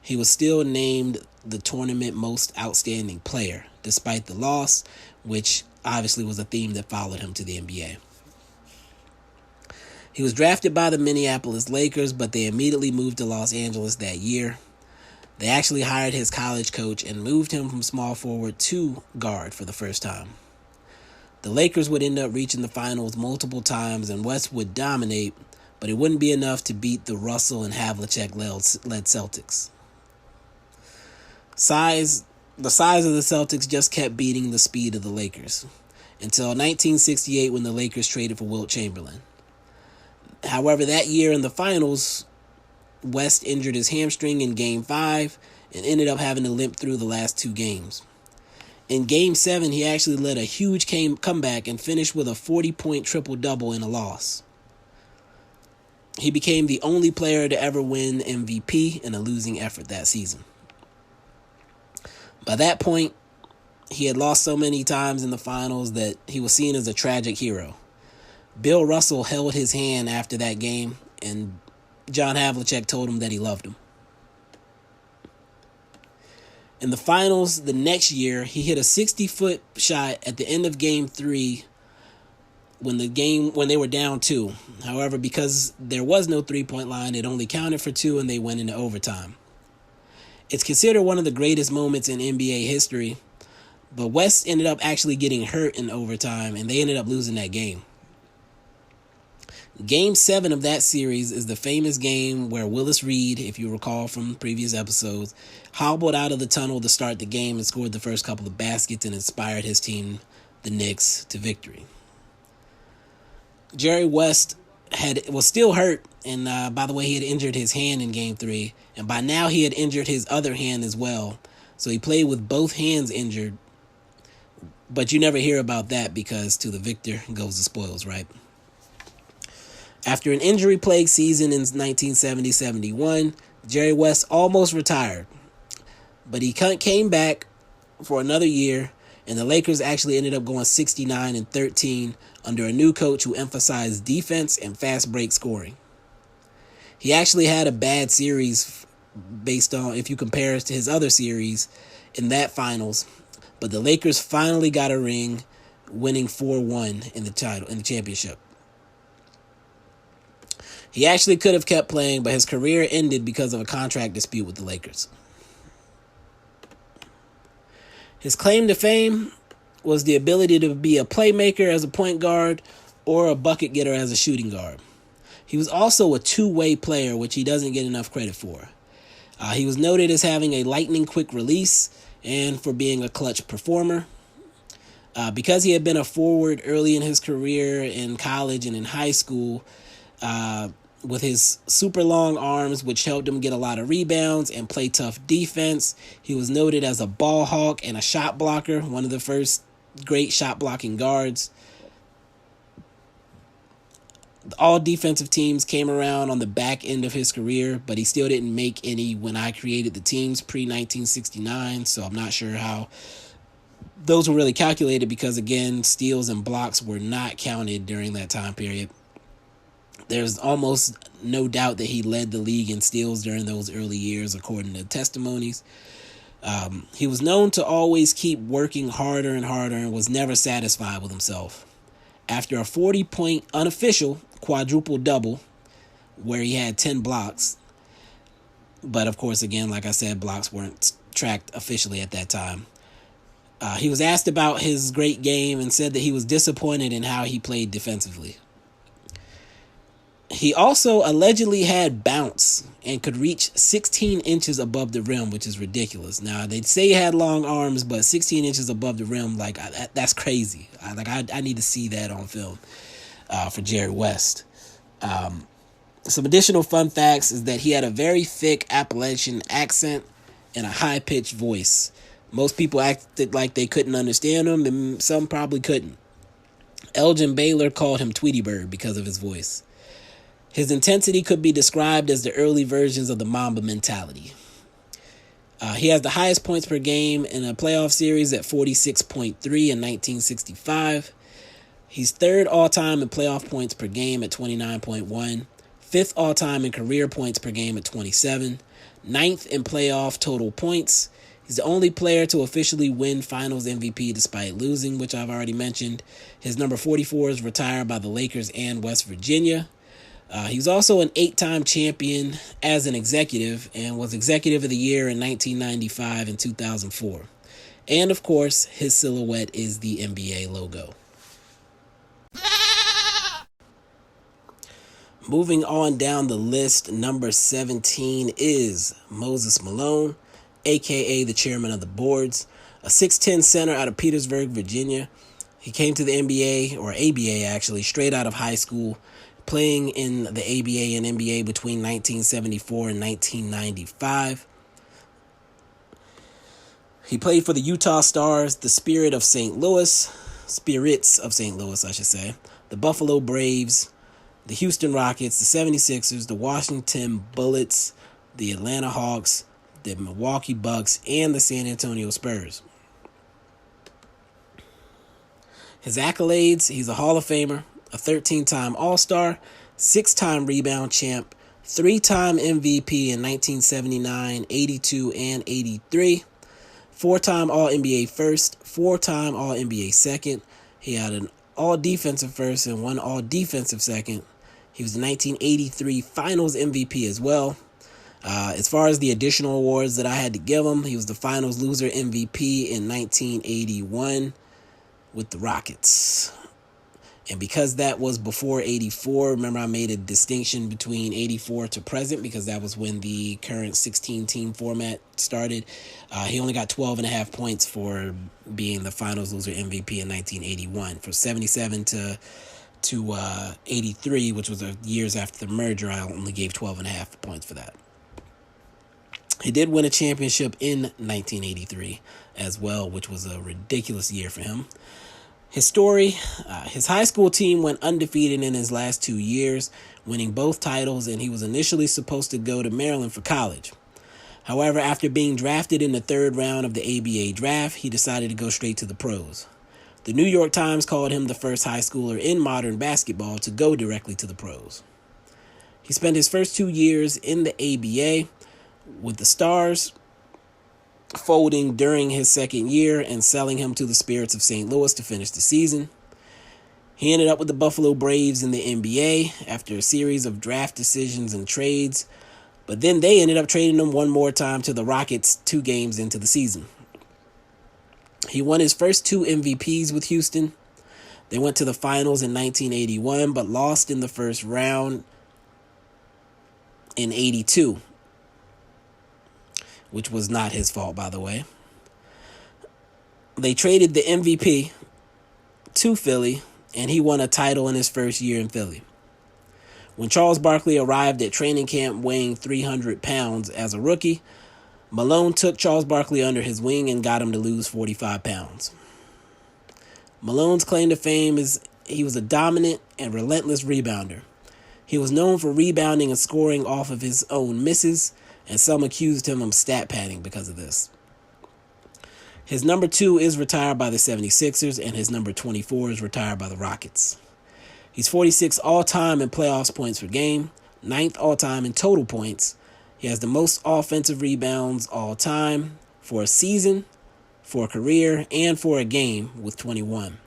He was still named the tournament most outstanding player, despite the loss, which obviously was a theme that followed him to the NBA. He was drafted by the Minneapolis Lakers, but they immediately moved to Los Angeles that year. They actually hired his college coach and moved him from small forward to guard for the first time. The Lakers would end up reaching the finals multiple times, and West would dominate, but it wouldn't be enough to beat the Russell and Havlicek-led Celtics. The size of the Celtics just kept beating the speed of the Lakers, until 1968 when the Lakers traded for Wilt Chamberlain. However, that year in the finals, West injured his hamstring in Game 5 and ended up having to limp through the last 2 games. In Game 7, he actually led a huge comeback and finished with a 40-point triple-double in a loss. He became the only player to ever win MVP in a losing effort that season. By that point, he had lost so many times in the finals that he was seen as a tragic hero. Bill Russell held his hand after that game, and John Havlicek told him that he loved him. In the finals the next year, he hit a 60-foot shot at the end of Game 3 when they were down 2. However, because there was no three-point line, it only counted for 2 and they went into overtime. It's considered one of the greatest moments in NBA history, But West ended up actually getting hurt in overtime, and they ended up losing that game. Game 7 of that series is the famous game where Willis Reed, if you recall from previous episodes, hobbled out of the tunnel to start the game and scored the first couple of baskets and inspired his team, the Knicks, to victory. Jerry West was still hurt, and by the way, he had injured his hand in Game 3, and by now he had injured his other hand as well. So he played with both hands injured, but you never hear about that because to the victor goes the spoils, right? After an injury-plagued season in 1970-71, Jerry West almost retired. But he came back for another year, and the Lakers actually ended up going 69-13 under a new coach who emphasized defense and fast break scoring. He actually had a bad series based on, if you compare it to his other series in that finals, but the Lakers finally got a ring, winning 4-1 in the championship. He actually could have kept playing, but his career ended because of a contract dispute with the Lakers. His claim to fame was the ability to be a playmaker as a point guard or a bucket getter as a shooting guard. He was also a two-way player, which he doesn't get enough credit for. He was noted as having a lightning-quick release and for being a clutch performer. Because he had been a forward early in his career in college and in high school, with his super long arms, which helped him get a lot of rebounds and play tough defense. He was noted as a ball hawk and a shot blocker, one of the first great shot blocking guards. All defensive teams came around on the back end of his career, but he still didn't make any when I created the teams pre-1969, so I'm not sure how those were really calculated because, again, steals and blocks were not counted during that time period. There's almost no doubt that he led the league in steals during those early years, according to testimonies. He was known to always keep working harder and harder and was never satisfied with himself. After a 40-point unofficial quadruple-double, where he had 10 blocks, but of course, again, like I said, blocks weren't tracked officially at that time. He was asked about his great game and said that he was disappointed in how he played defensively. He also allegedly had bounce and could reach 16 inches above the rim, which is ridiculous. Now, they say he had long arms, but 16 inches above the rim, that's crazy. I need to see that on film for Jerry West. Some additional fun facts is that he had a very thick Appalachian accent and a high-pitched voice. Most people acted like they couldn't understand him, and some probably couldn't. Elgin Baylor called him Tweety Bird because of his voice. His intensity could be described as the early versions of the Mamba mentality. He has the highest points per game in a playoff series at 46.3 in 1965. He's third all-time in playoff points per game at 29.1, fifth all-time in career points per game at 27, ninth in playoff total points. He's the only player to officially win Finals MVP despite losing, which I've already mentioned. His number 44 is retired by the Lakers and West Virginia. He was also an 8-time champion as an executive and was Executive of the Year in 1995 and 2004. And, of course, his silhouette is the NBA logo. Moving on down the list, number 17 is Moses Malone, a.k.a. the chairman of the boards, a 6'10 center out of Petersburg, Virginia. He came to the NBA, or ABA actually, straight out of high school, playing in the ABA and NBA between 1974 and 1995. He played for the Utah Stars, the Spirits of St. Louis, the Buffalo Braves, the Houston Rockets, the 76ers, the Washington Bullets, the Atlanta Hawks, the Milwaukee Bucks, and the San Antonio Spurs. His accolades: he's a Hall of Famer, a 13-time All-Star, 6-time rebound champ, 3-time MVP in 1979, 82, and 83, 4-time All-NBA first, 4-time All-NBA second. He had an All-Defensive first and 1 All-Defensive second. He was the 1983 Finals MVP as well. As far as the additional awards that I had to give him, he was the finals loser MVP in 1981 with the Rockets. And because that was before 84, remember I made a distinction between 84 to present because that was when the current 16-team format started. He only got 12.5 points for being the finals loser MVP in 1981. From 77 to 83, which was the years after the merger, I only gave 12.5 points for that. He did win a championship in 1983 as well, which was a ridiculous year for him. His story, his high school team went undefeated in his last 2 years, winning both titles, and he was initially supposed to go to Maryland for college. However, after being drafted in the third round of the ABA draft, he decided to go straight to the pros. The New York Times called him the first high schooler in modern basketball to go directly to the pros. He spent his first 2 years in the ABA with the Stars, folding during his second year and selling him to the Spirits of St. Louis to finish the season. He ended up with the Buffalo Braves in the NBA after a series of draft decisions and trades, but then they ended up trading him one more time to the Rockets 2 games into the season. He won his first 2 MVPs with Houston. They went to the finals in 1981, but lost in the first round in 82. Which was not his fault, by the way. They traded the MVP to Philly, and he won a title in his first year in Philly. When Charles Barkley arrived at training camp weighing 300 pounds as a rookie, Malone took Charles Barkley under his wing and got him to lose 45 pounds. Malone's claim to fame is he was a dominant and relentless rebounder. He was known for rebounding and scoring off of his own misses, and some accused him of stat padding because of this. His number 2 is retired by the 76ers, and his number 24 is retired by the Rockets. He's 46 all-time in playoffs points per game, 9th all-time in total points. He has the most offensive rebounds all-time for a season, for a career, and for a game with 21.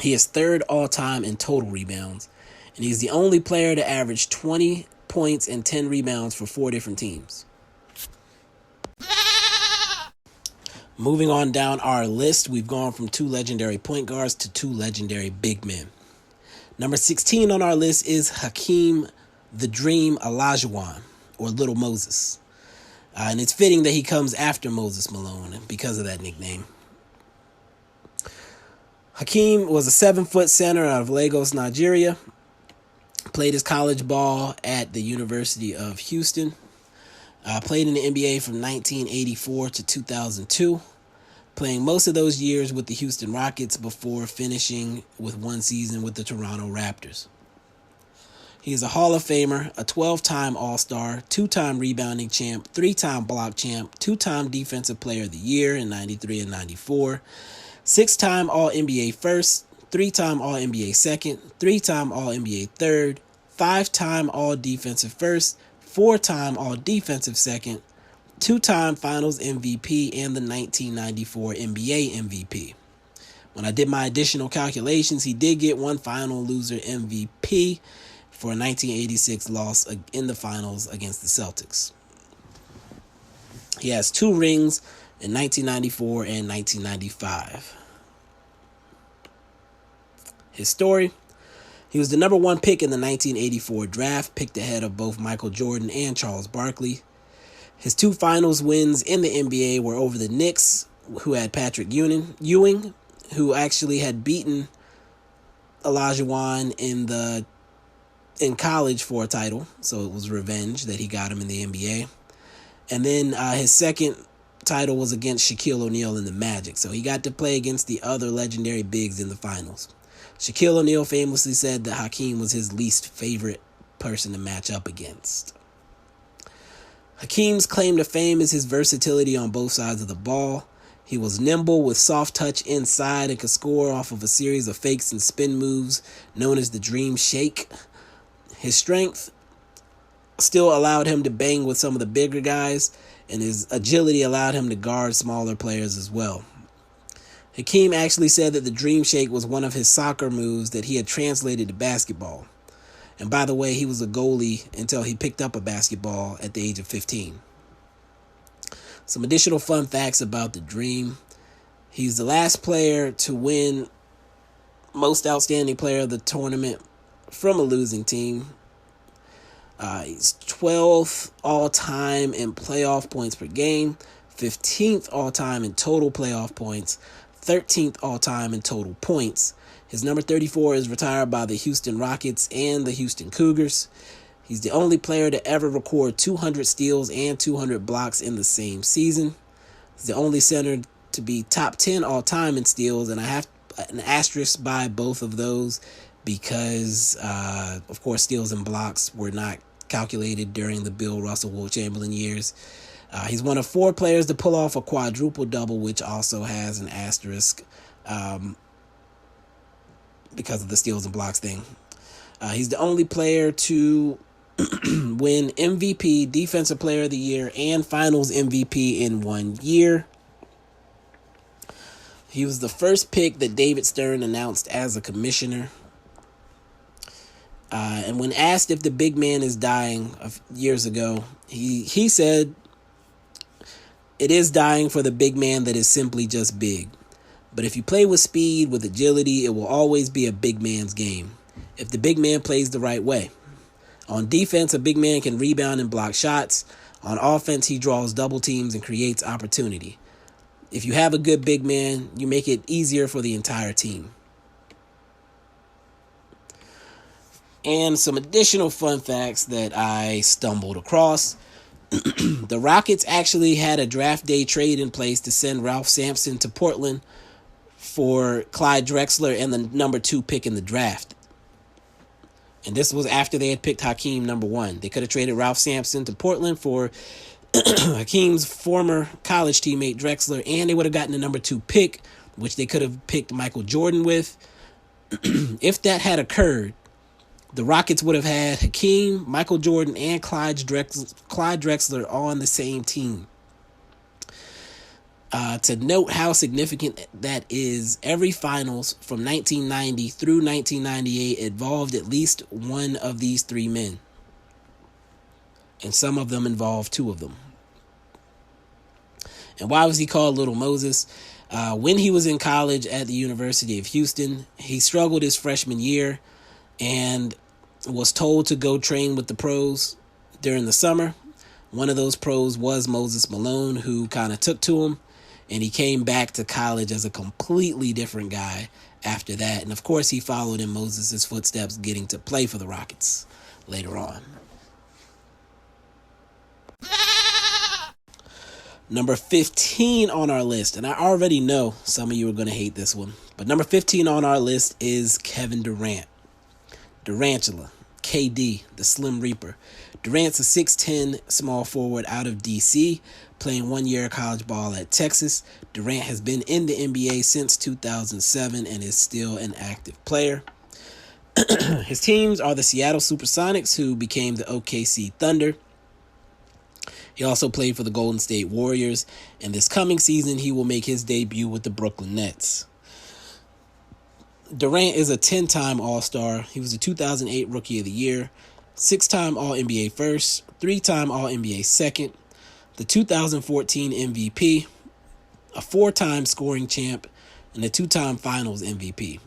He is 3rd all-time in total rebounds, and he's the only player to average 20 points and 10 rebounds for 4 different teams. Moving on down our list, we've gone from 2 legendary point guards to 2 legendary big men. Number 16 on our list is Hakeem the Dream Olajuwon, or Little Moses. And it's fitting that he comes after Moses Malone because of that nickname. Hakeem was a 7-foot center out of Lagos, Nigeria. Played his college ball at the University of Houston. Played in the NBA from 1984 to 2002. Playing most of those years with the Houston Rockets before finishing with 1 season with the Toronto Raptors. He is a Hall of Famer, a 12-time All-Star, 2-time rebounding champ, 3-time block champ, 2-time Defensive Player of the Year in 93 and 94, 6-time All-NBA first, 3-time All-NBA second, 3-time All-NBA third, 5-time All-Defensive first, 4-time All-Defensive second, 2-time Finals MVP, and the 1994 NBA MVP. When I did my additional calculations, he did get 1 final loser MVP for a 1986 loss in the finals against the Celtics. He has 2 rings in 1994 and 1995. His story: he was the number 1 pick in the 1984 draft, picked ahead of both Michael Jordan and Charles Barkley. His 2 finals wins in the NBA were over the Knicks, who had Patrick Ewing, who actually had beaten Olajuwon in college for a title, so it was revenge that he got him in the NBA. And then his second title was against Shaquille O'Neal in the Magic, so he got to play against the other legendary bigs in the finals. Shaquille O'Neal famously said that Hakeem was his least favorite person to match up against. Hakeem's claim to fame is his versatility on both sides of the ball. He was nimble with soft touch inside and could score off of a series of fakes and spin moves known as the Dream Shake. His strength still allowed him to bang with some of the bigger guys, and his agility allowed him to guard smaller players as well. Hakeem actually said that the Dream Shake was one of his soccer moves that he had translated to basketball. And by the way, he was a goalie until he picked up a basketball at the age of 15. Some additional fun facts about the Dream. He's the last player to win most outstanding player of the tournament from a losing team. He's 12th all-time in playoff points per game, 15th all-time in total playoff points, 13th all-time in total points. His number 34 is retired by the Houston Rockets and the Houston Cougars. He's the only player to ever record 200 steals and 200 blocks in the same season. He's the only center to be top 10 all-time in steals, and I have an asterisk by both of those because, of course, steals and blocks were not calculated during the Bill Russell, Will Chamberlain years. He's one of 4 players to pull off a quadruple-double, which also has an asterisk because of the steals and blocks thing. He's the only player to win MVP, Defensive Player of the Year, and Finals MVP in one year. He was the first pick that David Stern announced as a commissioner. And when asked if the big man is dying years ago, he said, "It is dying for the big man that is simply just big. But if you play with speed, with agility, it will always be a big man's game. If the big man plays the right way. On defense, a big man can rebound and block shots. On offense, he draws double teams and creates opportunity. If you have a good big man, you make it easier for the entire team." And some additional fun facts that I stumbled across. The Rockets actually had a draft day trade in place to send Ralph Sampson to Portland for Clyde Drexler and the number 2 pick in the draft. And this was after they had picked Hakeem number 1. They could have traded Ralph Sampson to Portland for Hakeem's former college teammate Drexler, and they would have gotten the number 2 pick, which they could have picked Michael Jordan with. If that had occurred, the Rockets would have had Hakeem, Michael Jordan, and Clyde Drexler on the same team. To note how significant that is, every finals from 1990 through 1998 involved at least one of these 3 men. And some of them involved 2 of them. And why was he called Little Moses? When he was in college at the University of Houston, he struggled his freshman year and was told to go train with the pros during the summer. One of those pros was Moses Malone, who kind of took to him, and he came back to college as a completely different guy after that. And of course, he followed in Moses' footsteps, getting to play for the Rockets later on. Number 15 on our list, and I already know some of you are going to hate this one, but number 15 on our list is Kevin Durant. Durantula, KD, the Slim Reaper. Durant's a 6'10" small forward out of D.C., playing 1 year college ball at Texas. Durant has been in the NBA since 2007 and is still an active player. His teams are the Seattle Supersonics, who became the OKC Thunder. He also played for the Golden State Warriors, and this coming season he will make his debut with the Brooklyn Nets. Durant is a 10-time All-Star. He was a 2008 Rookie of the Year, 6-time All-NBA First, 3-time All-NBA Second, the 2014 MVP, a 4-time scoring champ, and a 2-time Finals MVP.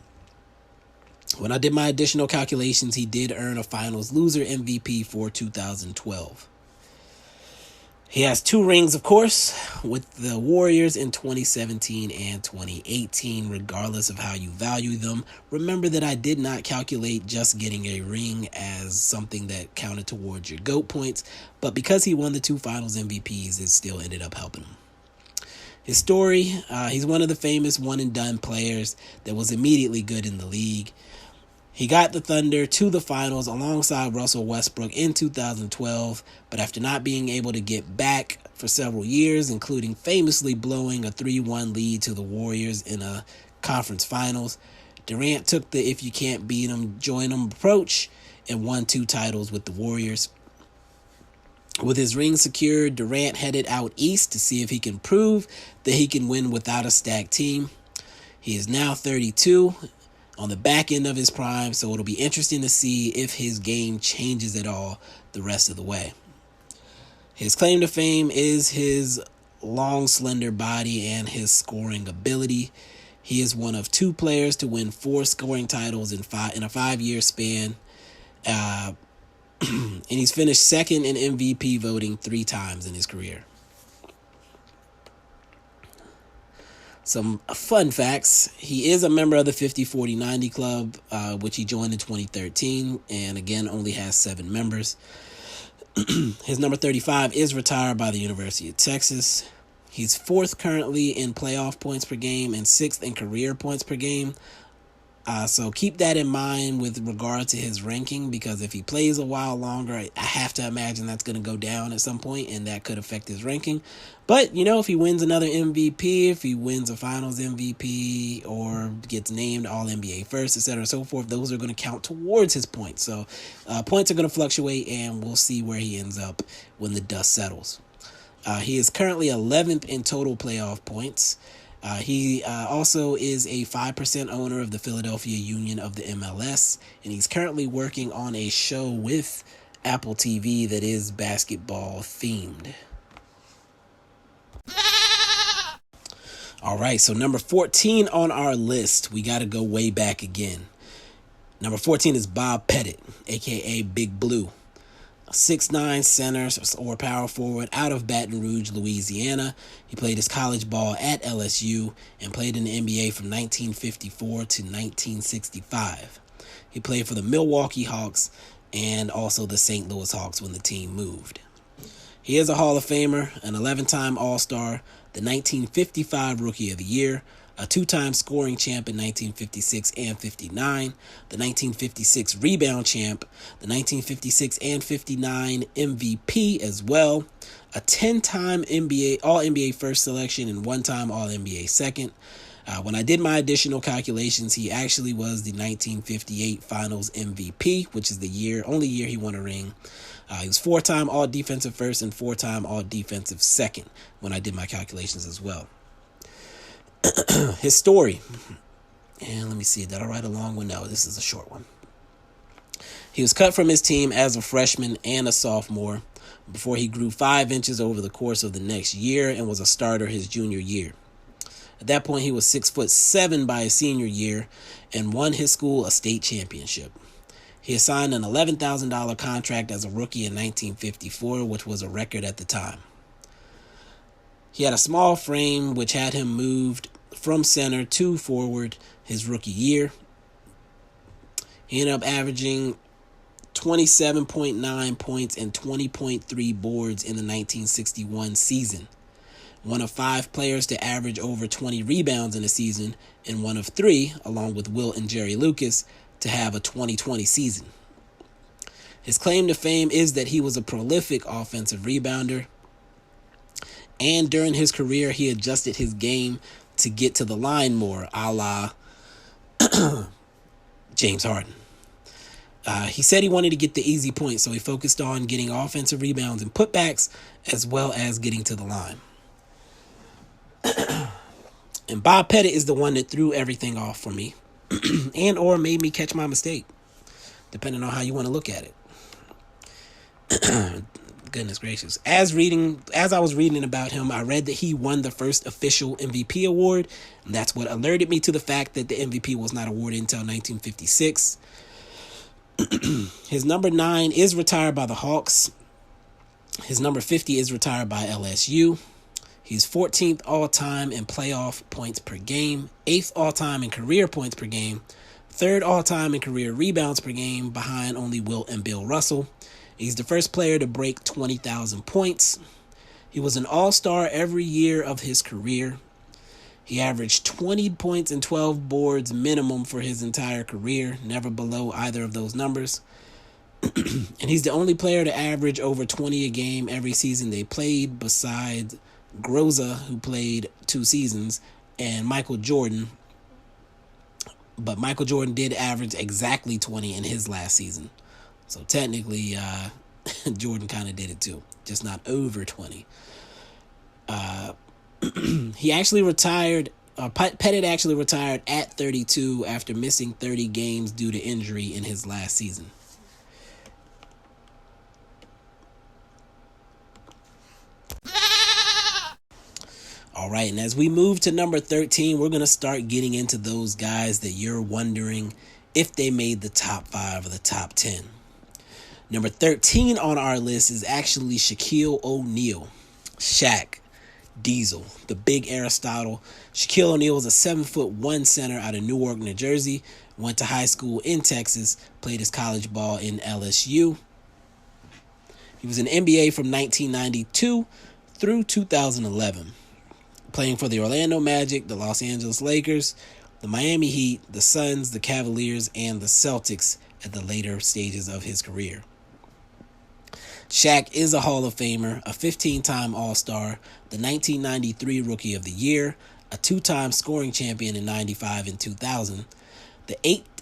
When I did my additional calculations, he did earn a Finals Loser MVP for 2012. He has 2 rings, of course, with the Warriors in 2017 and 2018, regardless of how you value them. Remember that I did not calculate just getting a ring as something that counted towards your GOAT points, but because he won the 2 Finals MVPs, it still ended up helping him. His story, he's one of the famous one-and-done players that was immediately good in the league. He got the Thunder to the finals alongside Russell Westbrook in 2012, but after not being able to get back for several years, including famously blowing a 3-1 lead to the Warriors in a conference finals, Durant took the if you can't beat them, join them approach and won 2 titles with the Warriors. With his ring secured, Durant headed out east to see if he can prove that he can win without a stacked team. He is now 32. on the back end of his prime, so it'll be interesting to see if his game changes at all the rest of the way. His claim to fame is his long, slender body and his scoring ability. He is one of 2 players to win 4 scoring titles in a 5-year span. And he's finished second in MVP voting 3 times in his career. Some fun facts. He is a member of the 50-40-90 club, which he joined in 2013, and again only has 7 members. His number 35 is retired by the University of Texas. He's 4th currently in playoff points per game and 6th in career points per game. So keep that in mind with regard to his ranking, because if he plays a while longer, I have to imagine that's going to go down at some point, and that could affect his ranking. But, if he wins another MVP, if he wins a finals MVP, or gets named All-NBA first, etc. and so forth, those are going to count towards his points. So points are going to fluctuate, and we'll see where he ends up when the dust settles. He is currently 11th in total playoff points. He also is a 5% owner of the Philadelphia Union of the MLS, and he's currently working on a show with Apple TV that is basketball themed. All right, so number 14 on our list, we got to go way back again. Number 14 is Bob Pettit, a.k.a. Big Blue. A 6'9" center or power forward out of Baton Rouge, Louisiana. He played his college ball at LSU and played in the NBA from 1954 to 1965. He played for the Milwaukee Hawks and also the St. Louis Hawks when the team moved. He is a Hall of Famer, an 11-time All-Star, the 1955 Rookie of the Year, a 2-time scoring champ in 1956 and 59, the 1956 rebound champ, the 1956 and 59 MVP as well, a 10-time All-NBA first selection and 1-time All-NBA second. When I did my additional calculations, he actually was the 1958 Finals MVP, which is the only year he won a ring. He was 4-time All-Defensive first and 4-time All-Defensive second when I did my calculations as well. His story, and let me see, did I write a long one? No, this is a short one. He was cut from his team as a freshman and a sophomore before he grew 5 inches over the course of the next year and was a starter his junior year. At that point, he was 6'7" by his senior year and won his school a state championship. He assigned an $11,000 contract as a rookie in 1954, which was a record at the time. He had a small frame, which had him moved from center to forward his rookie year. He ended up averaging 27.9 points and 20.3 boards in the 1961 season. One of 5 players to average over 20 rebounds in a season, and one of 3, along with Wilt and Jerry Lucas, to have a 2020 season. His claim to fame is that he was a prolific offensive rebounder, and during his career, he adjusted his game to get to the line more, a la James Harden. He said he wanted to get the easy points, so he focused on getting offensive rebounds and putbacks, as well as getting to the line. And Bob Pettit is the one that threw everything off for me, and or made me catch my mistake, depending on how you want to look at it. Goodness gracious. As I was reading about him, I read that he won the first official MVP award, and that's what alerted me to the fact that the MVP was not awarded until 1956. His number 9 is retired by the Hawks. His number 50 is retired by LSU. He's 14th all-time in playoff points per game, 8th all-time in career points per game, 3rd all-time in career rebounds per game, behind only Wilt and Bill Russell. He's the first player to break 20,000 points. He was an all-star every year of his career. He averaged 20 points and 12 boards minimum for his entire career, never below either of those numbers. And he's the only player to average over 20 a game every season they played, besides Groza, who played 2 seasons, and Michael Jordan. But Michael Jordan did average exactly 20 in his last season. So technically, Jordan kind of did it too, just not over 20. He actually retired Pettit actually retired at 32 after missing 30 games due to injury in his last season. All right, and as we move to number 13, we're going to start getting into those guys that you're wondering if they made the top 5 or the top 10. Number 13 on our list is actually Shaquille O'Neal. Shaq, Diesel, the big Aristotle. Shaquille O'Neal was a 7'1" center out of Newark, New Jersey. Went to high school in Texas. Played his college ball in LSU. He was in NBA from 1992 through 2011. Playing for the Orlando Magic, the Los Angeles Lakers, the Miami Heat, the Suns, the Cavaliers, and the Celtics at the later stages of his career. Shaq is a Hall of Famer, a 15-time All-Star, the 1993 Rookie of the Year, a 2-time scoring champion in 95 and 2000, an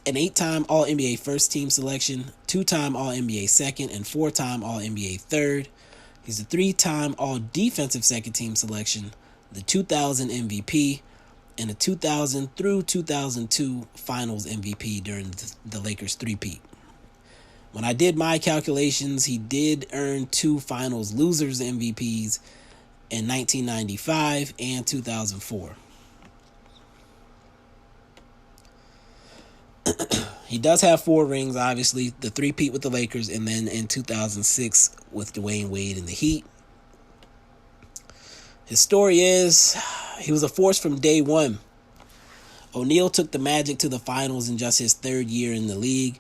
8-time All-NBA first-team selection, 2-time All-NBA second, and 4-time All-NBA third. He's a 3-time All-Defensive second-team selection, the 2000 MVP, and a 2000 through 2002 Finals MVP during the Lakers three-peat. When I did my calculations, he did earn 2 Finals Losers MVPs in 1995 and 2004. He does have 4 rings, obviously, the three-peat with the Lakers, and then in 2006 with Dwayne Wade and the Heat. His story is, he was a force from day one. O'Neal took the Magic to the finals in just his 3rd year in the league,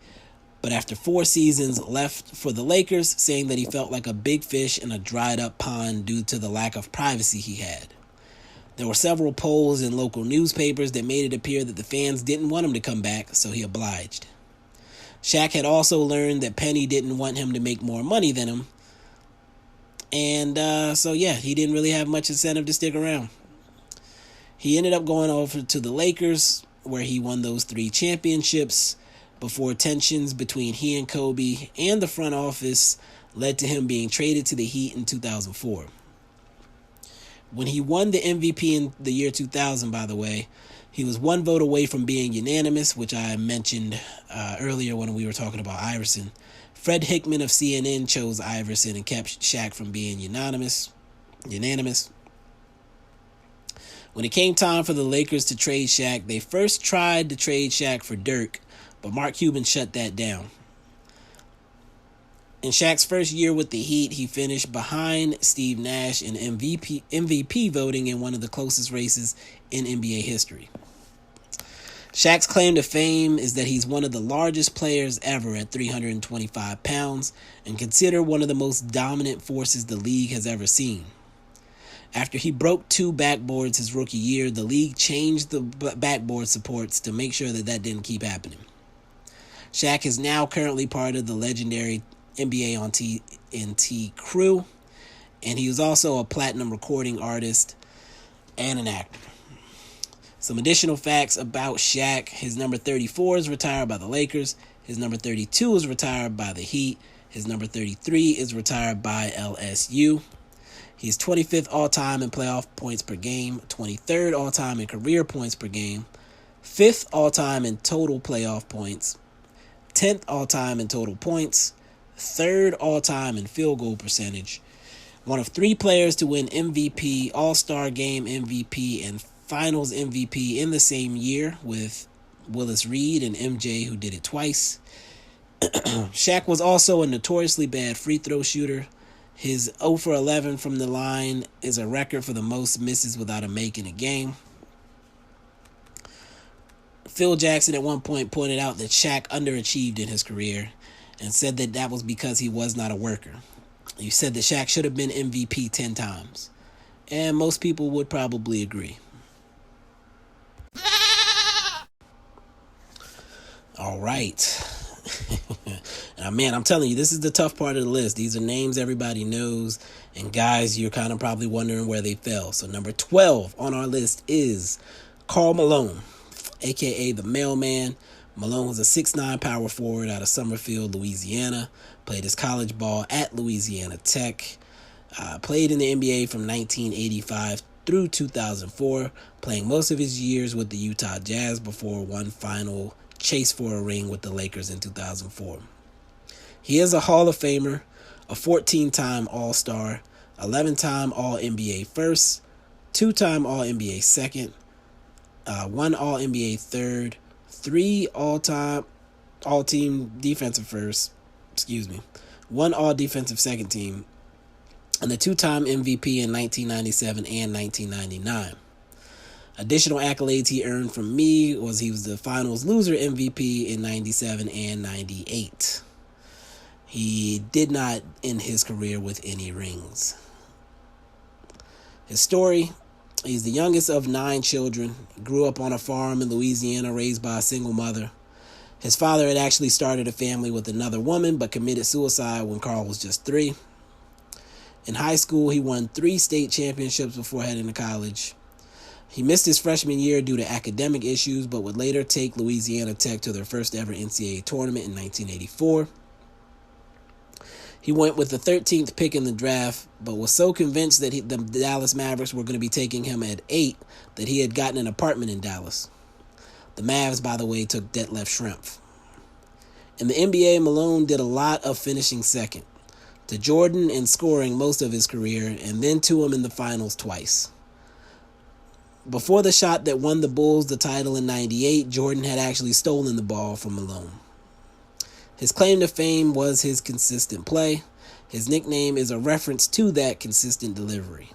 but after 4 seasons left for the Lakers, saying that he felt like a big fish in a dried-up pond due to the lack of privacy he had. There were several polls in local newspapers that made it appear that the fans didn't want him to come back, so he obliged. Shaq had also learned that Penny didn't want him to make more money than him, and he didn't really have much incentive to stick around. He ended up going over to the Lakers, where he won those 3 championships, before tensions between he and Kobe and the front office led to him being traded to the Heat in 2004. When he won the MVP in the year 2000, by the way, he was 1 vote away from being unanimous, which I mentioned earlier when we were talking about Iverson. Fred Hickman of CNN chose Iverson and kept Shaq from being unanimous. When it came time for the Lakers to trade Shaq, they first tried to trade Shaq for Dirk, but Mark Cuban shut that down. In Shaq's first year with the Heat, he finished behind Steve Nash in MVP voting in one of the closest races in NBA history. Shaq's claim to fame is that he's one of the largest players ever at 325 pounds and considered one of the most dominant forces the league has ever seen. After he broke 2 backboards his rookie year, the league changed the backboard supports to make sure that didn't keep happening. Shaq is now currently part of the legendary NBA on TNT crew, and he was also a platinum recording artist and an actor. Some additional facts about Shaq: his number 34 is retired by the Lakers, his number 32 is retired by the Heat, his number 33 is retired by LSU. He's 25th all-time in playoff points per game, 23rd all-time in career points per game, 5th all-time in total playoff points, 10th all-time in total points, 3rd all-time in field goal percentage, one of 3 players to win MVP, All-Star Game MVP, and Finals MVP in the same year, with Willis Reed and MJ, who did it twice. Shaq was also a notoriously bad free throw shooter. His 0 for 11 from the line is a record for the most misses without a make in a game. Phil Jackson at one point pointed out that Shaq underachieved in his career and said that was because he was not a worker. He said that Shaq should have been MVP 10 times. And most people would probably agree. All right. Now, man, I'm telling you, this is the tough part of the list. These are names everybody knows, and guys, you're kind of probably wondering where they fell. So number 12 on our list is Karl Malone, a.k.a. the Mailman. Malone was a 6'9" power forward out of Summerfield, Louisiana. Played his college ball at Louisiana Tech. Played in the NBA from 1985 through 2004, playing most of his years with the Utah Jazz before one final chase for a ring with the Lakers in 2004. He is a Hall of Famer, a 14-time All-Star, 11-time All-NBA first, 2-time All-NBA second, 1 All-NBA third, 3 All-Team defensive first, 1 All-Defensive second team, and the 2-time MVP in 1997 and 1999. Additional accolades he earned from me was he was the Finals loser MVP in 97 and 98. He did not end his career with any rings. His story: he's the youngest of 9 children. He grew up on a farm in Louisiana, raised by a single mother. His father had actually started a family with another woman, but committed suicide when Carl was just 3. In high school, he won 3 state championships before heading to college. He missed his freshman year due to academic issues, but would later take Louisiana Tech to their first ever NCAA tournament in 1984. He went with the 13th pick in the draft, but was so convinced that the Dallas Mavericks were going to be taking him at 8 that he had gotten an apartment in Dallas. The Mavs, by the way, took Detlef Schrempf. In the NBA, Malone did a lot of finishing second to Jordan in scoring most of his career, and then to him in the finals twice. Before the shot that won the Bulls the title in 98, Jordan had actually stolen the ball from Malone. His claim to fame was his consistent play. His nickname is a reference to that consistent delivery.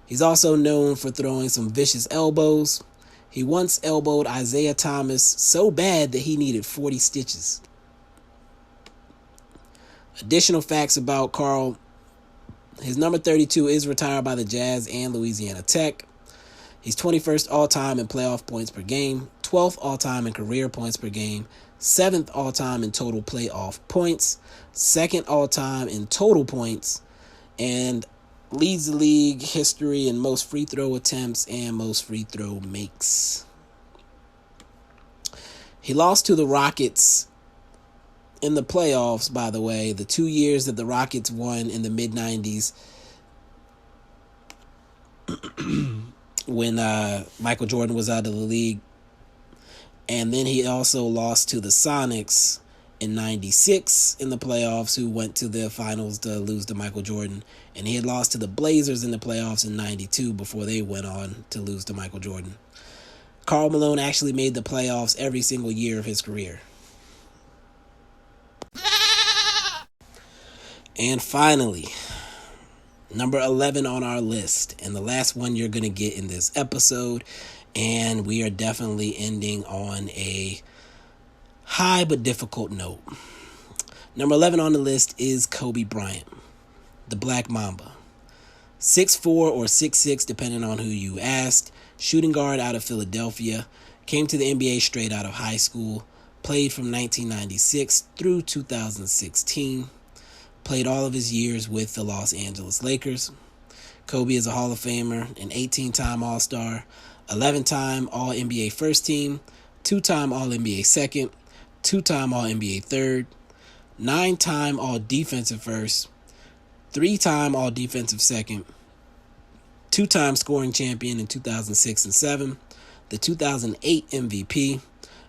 He's also known for throwing some vicious elbows. He once elbowed Isaiah Thomas so bad that he needed 40 stitches. Additional facts about Carl: his number 32 is retired by the Jazz and Louisiana Tech. He's 21st all-time in playoff points per game, 12th all-time in career points per game, 7th all-time in total playoff points, 2nd all-time in total points, and leads the league history in most free throw attempts and most free throw makes. He lost to the Rockets in the playoffs, by the way, the 2 years that the Rockets won in the mid-90s when Michael Jordan was out of the league. And then he also lost to the Sonics in 96 in the playoffs, who went to the finals to lose to Michael Jordan. And he had lost to the Blazers in the playoffs in 92 before they went on to lose to Michael Jordan. Karl Malone actually made the playoffs every single year of his career. And finally, number 11 on our list, and the last one you're going to get in this episode, and we are definitely ending on a high but difficult note. Number 11 on the list is Kobe Bryant, the Black Mamba. 6'4" or 6'6", depending on who you asked. Shooting guard out of Philadelphia. Came to the NBA straight out of high school. Played from 1996 through 2016. Played all of his years with the Los Angeles Lakers. Kobe is a Hall of Famer, an 18-time All-Star, 11-time All-NBA first team, 2-time All-NBA second, 2-time All-NBA third, 9-time All-Defensive first, 3-time All-Defensive second, 2-time scoring champion in 2006 and 7, the 2008 MVP,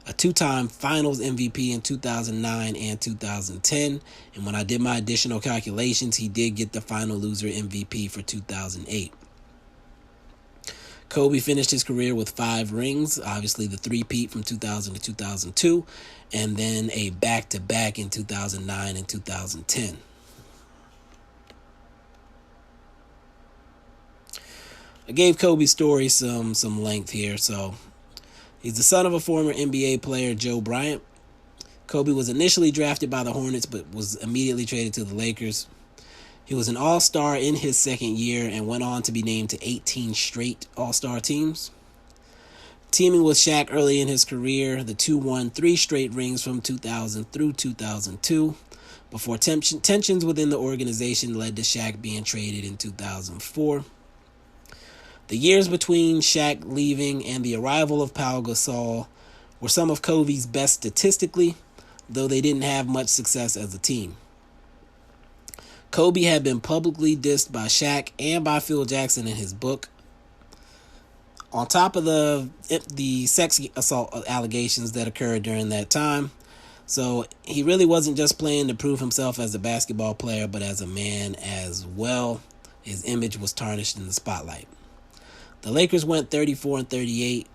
a 2-time Finals MVP in 2009 and 2010. And when I did my additional calculations, he did get the final loser MVP for 2008. Kobe finished his career with 5 rings, obviously the three-peat from 2000 to 2002, and then a back-to-back in 2009 and 2010. I gave Kobe's story some length here, so he's the son of a former NBA player, Joe Bryant. Kobe was initially drafted by the Hornets, but was immediately traded to the Lakers. He was an All-Star in his second year and went on to be named to 18 straight All-Star teams. Teaming with Shaq early in his career, the two won 3 straight rings from 2000 through 2002, before tensions within the organization led to Shaq being traded in 2004. The years between Shaq leaving and the arrival of Pau Gasol were some of Kobe's best statistically, though they didn't have much success as a team. Kobe had been publicly dissed by Shaq and by Phil Jackson in his book, On top of the sex assault allegations that occurred during that time, so he really wasn't just playing to prove himself as a basketball player, but as a man as well. His image was tarnished in the spotlight. The Lakers went 34-38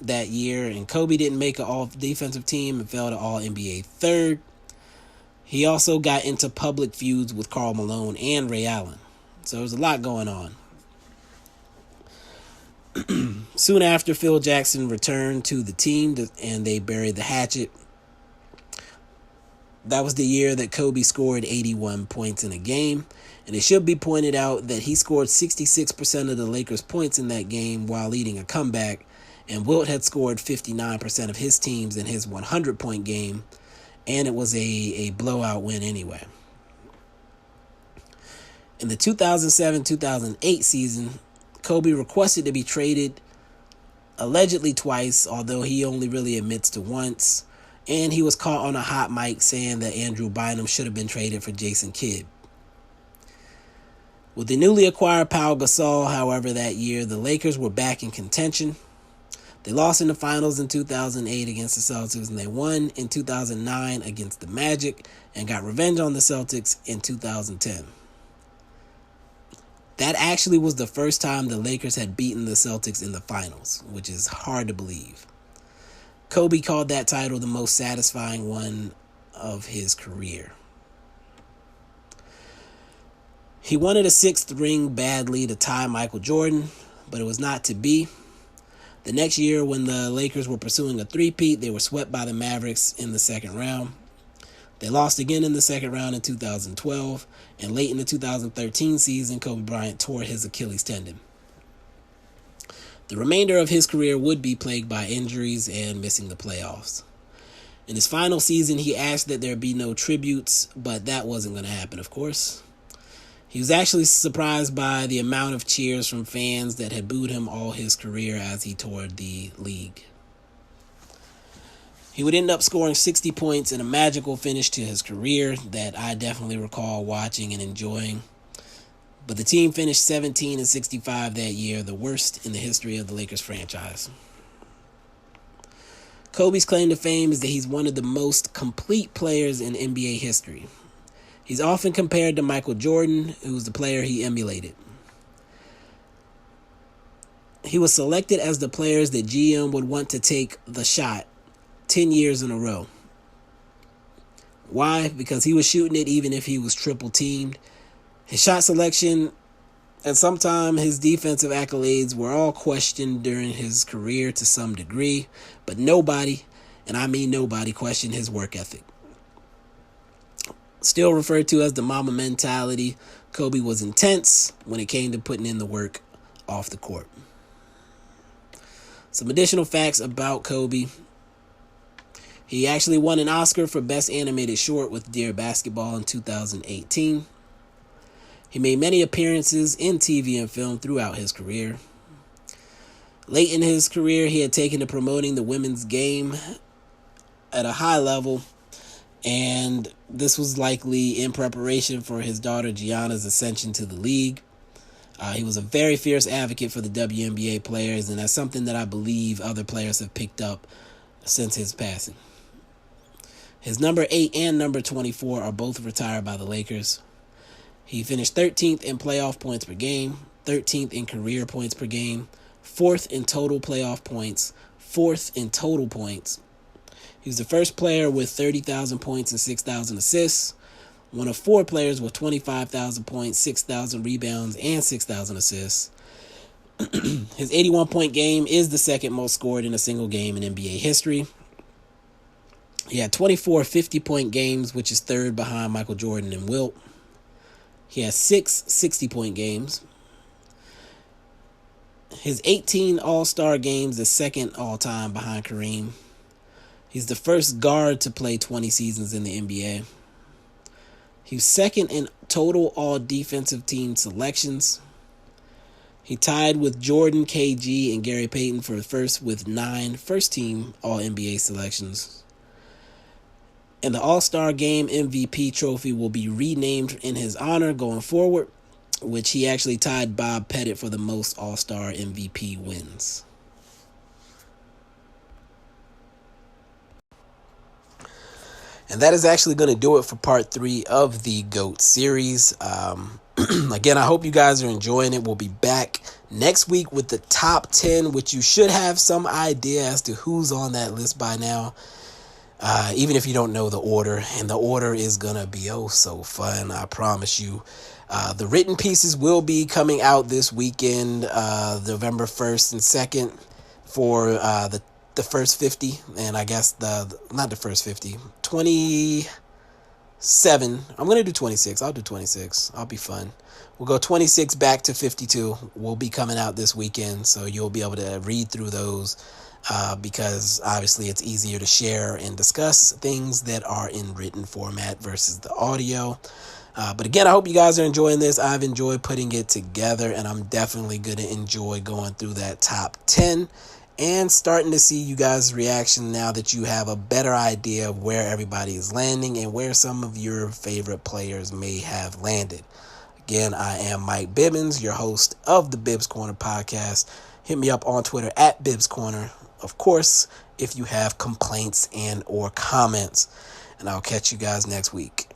that year, and Kobe didn't make an all-defensive team and fell to All-NBA third. He also got into public feuds with Karl Malone and Ray Allen. So there's a lot going on. Soon after, Phil Jackson returned to the team and they buried the hatchet. That was the year that Kobe scored 81 points in a game. And it should be pointed out that he scored 66% of the Lakers' points in that game while leading a comeback. And Wilt had scored 59% of his teams in his 100-point game. And it was a blowout win anyway. In the 2007-2008 season, Kobe requested to be traded allegedly twice, although he only really admits to once. And he was caught on a hot mic saying that Andrew Bynum should have been traded for Jason Kidd. With the newly acquired Pau Gasol, however, that year, the Lakers were back in contention. They lost in the finals in 2008 against the Celtics, and they won in 2009 against the Magic and got revenge on the Celtics in 2010. That actually was the first time the Lakers had beaten the Celtics in the finals, which is hard to believe. Kobe called that title the most satisfying one of his career. He wanted a sixth ring badly to tie Michael Jordan, but it was not to be. The next year, when the Lakers were pursuing a three-peat, they were swept by the Mavericks in the second round. They lost again in the second round in 2012, and late in the 2013 season, Kobe Bryant tore his Achilles tendon. The remainder of his career would be plagued by injuries and missing the playoffs. In his final season, he asked that there be no tributes, but that wasn't going to happen, of course. He was actually surprised by the amount of cheers from fans that had booed him all his career as he toured the league. He would end up scoring 60 points in a magical finish to his career that I definitely recall watching and enjoying. But the team finished 17-65 that year, the worst in the history of the Lakers franchise. Kobe's claim to fame is that he's one of the most complete players in NBA history. He's often compared to Michael Jordan, who's the player he emulated. He was selected as the players that GM would want to take the shot 10 years in a row. Why? Because he was shooting it even if he was triple teamed. His shot selection and sometimes his defensive accolades were all questioned during his career to some degree, but nobody, and I mean nobody, questioned his work ethic. Still referred to as the Mamba mentality, Kobe was intense when it came to putting in the work off the court. Some additional facts about Kobe. He actually won an Oscar for Best Animated Short with Dear Basketball in 2018. He made many appearances in TV and film throughout his career. Late in his career, he had taken to promoting the women's game at a high level, and this was likely in preparation for his daughter Gianna's ascension to the league. He was a very fierce advocate for the WNBA players, and that's something that I believe other players have picked up since his passing. His number 8 and number 24 are both retired by the Lakers. He finished 13th in playoff points per game, 13th in career points per game, 4th in total playoff points, 4th in total points. He was the first player with 30,000 points and 6,000 assists, one of 4 players with 25,000 points, 6,000 rebounds, and 6,000 assists. His 81-point game is the second most scored in a single game in NBA history. He had 24 50-point games, which is third behind Michael Jordan and Wilt. He has 6 60-point games. His 18 All-Star games is second all-time behind Kareem. He's the first guard to play 20 seasons in the NBA. He was second in total all-defensive team selections. He tied with Jordan, KG, and Gary Payton for first with 9 first-team All-NBA selections. And the All-Star Game MVP trophy will be renamed in his honor going forward, which he actually tied Bob Pettit for the most All-Star MVP wins. And that is actually going to do it for part 3 of the GOAT series. Again, I hope you guys are enjoying it. We'll be back next week with the top 10, which you should have some idea as to who's on that list by now. Even if you don't know the order, and the order is going to be so fun, I promise you. The written pieces will be coming out this weekend, November 1st and 2nd for the first 50, and I guess not the first 50, 27. I'm going to do 26. I'll do 26. I'll be fun. We'll go 26 back to 52. Will be coming out this weekend, so you'll be able to read through those. Because obviously it's easier to share and discuss things that are in written format versus the audio. But again, I hope you guys are enjoying this. I've enjoyed putting it together, and I'm definitely going to enjoy going through that top 10 and starting to see you guys' reaction now that you have a better idea of where everybody is landing and where some of your favorite players may have landed. Again, I am Mike Bibbins, your host of the Bibbs Corner podcast. Hit me up on Twitter at Bibbs Corner. Of course, if you have complaints and or comments. And I'll catch you guys next week.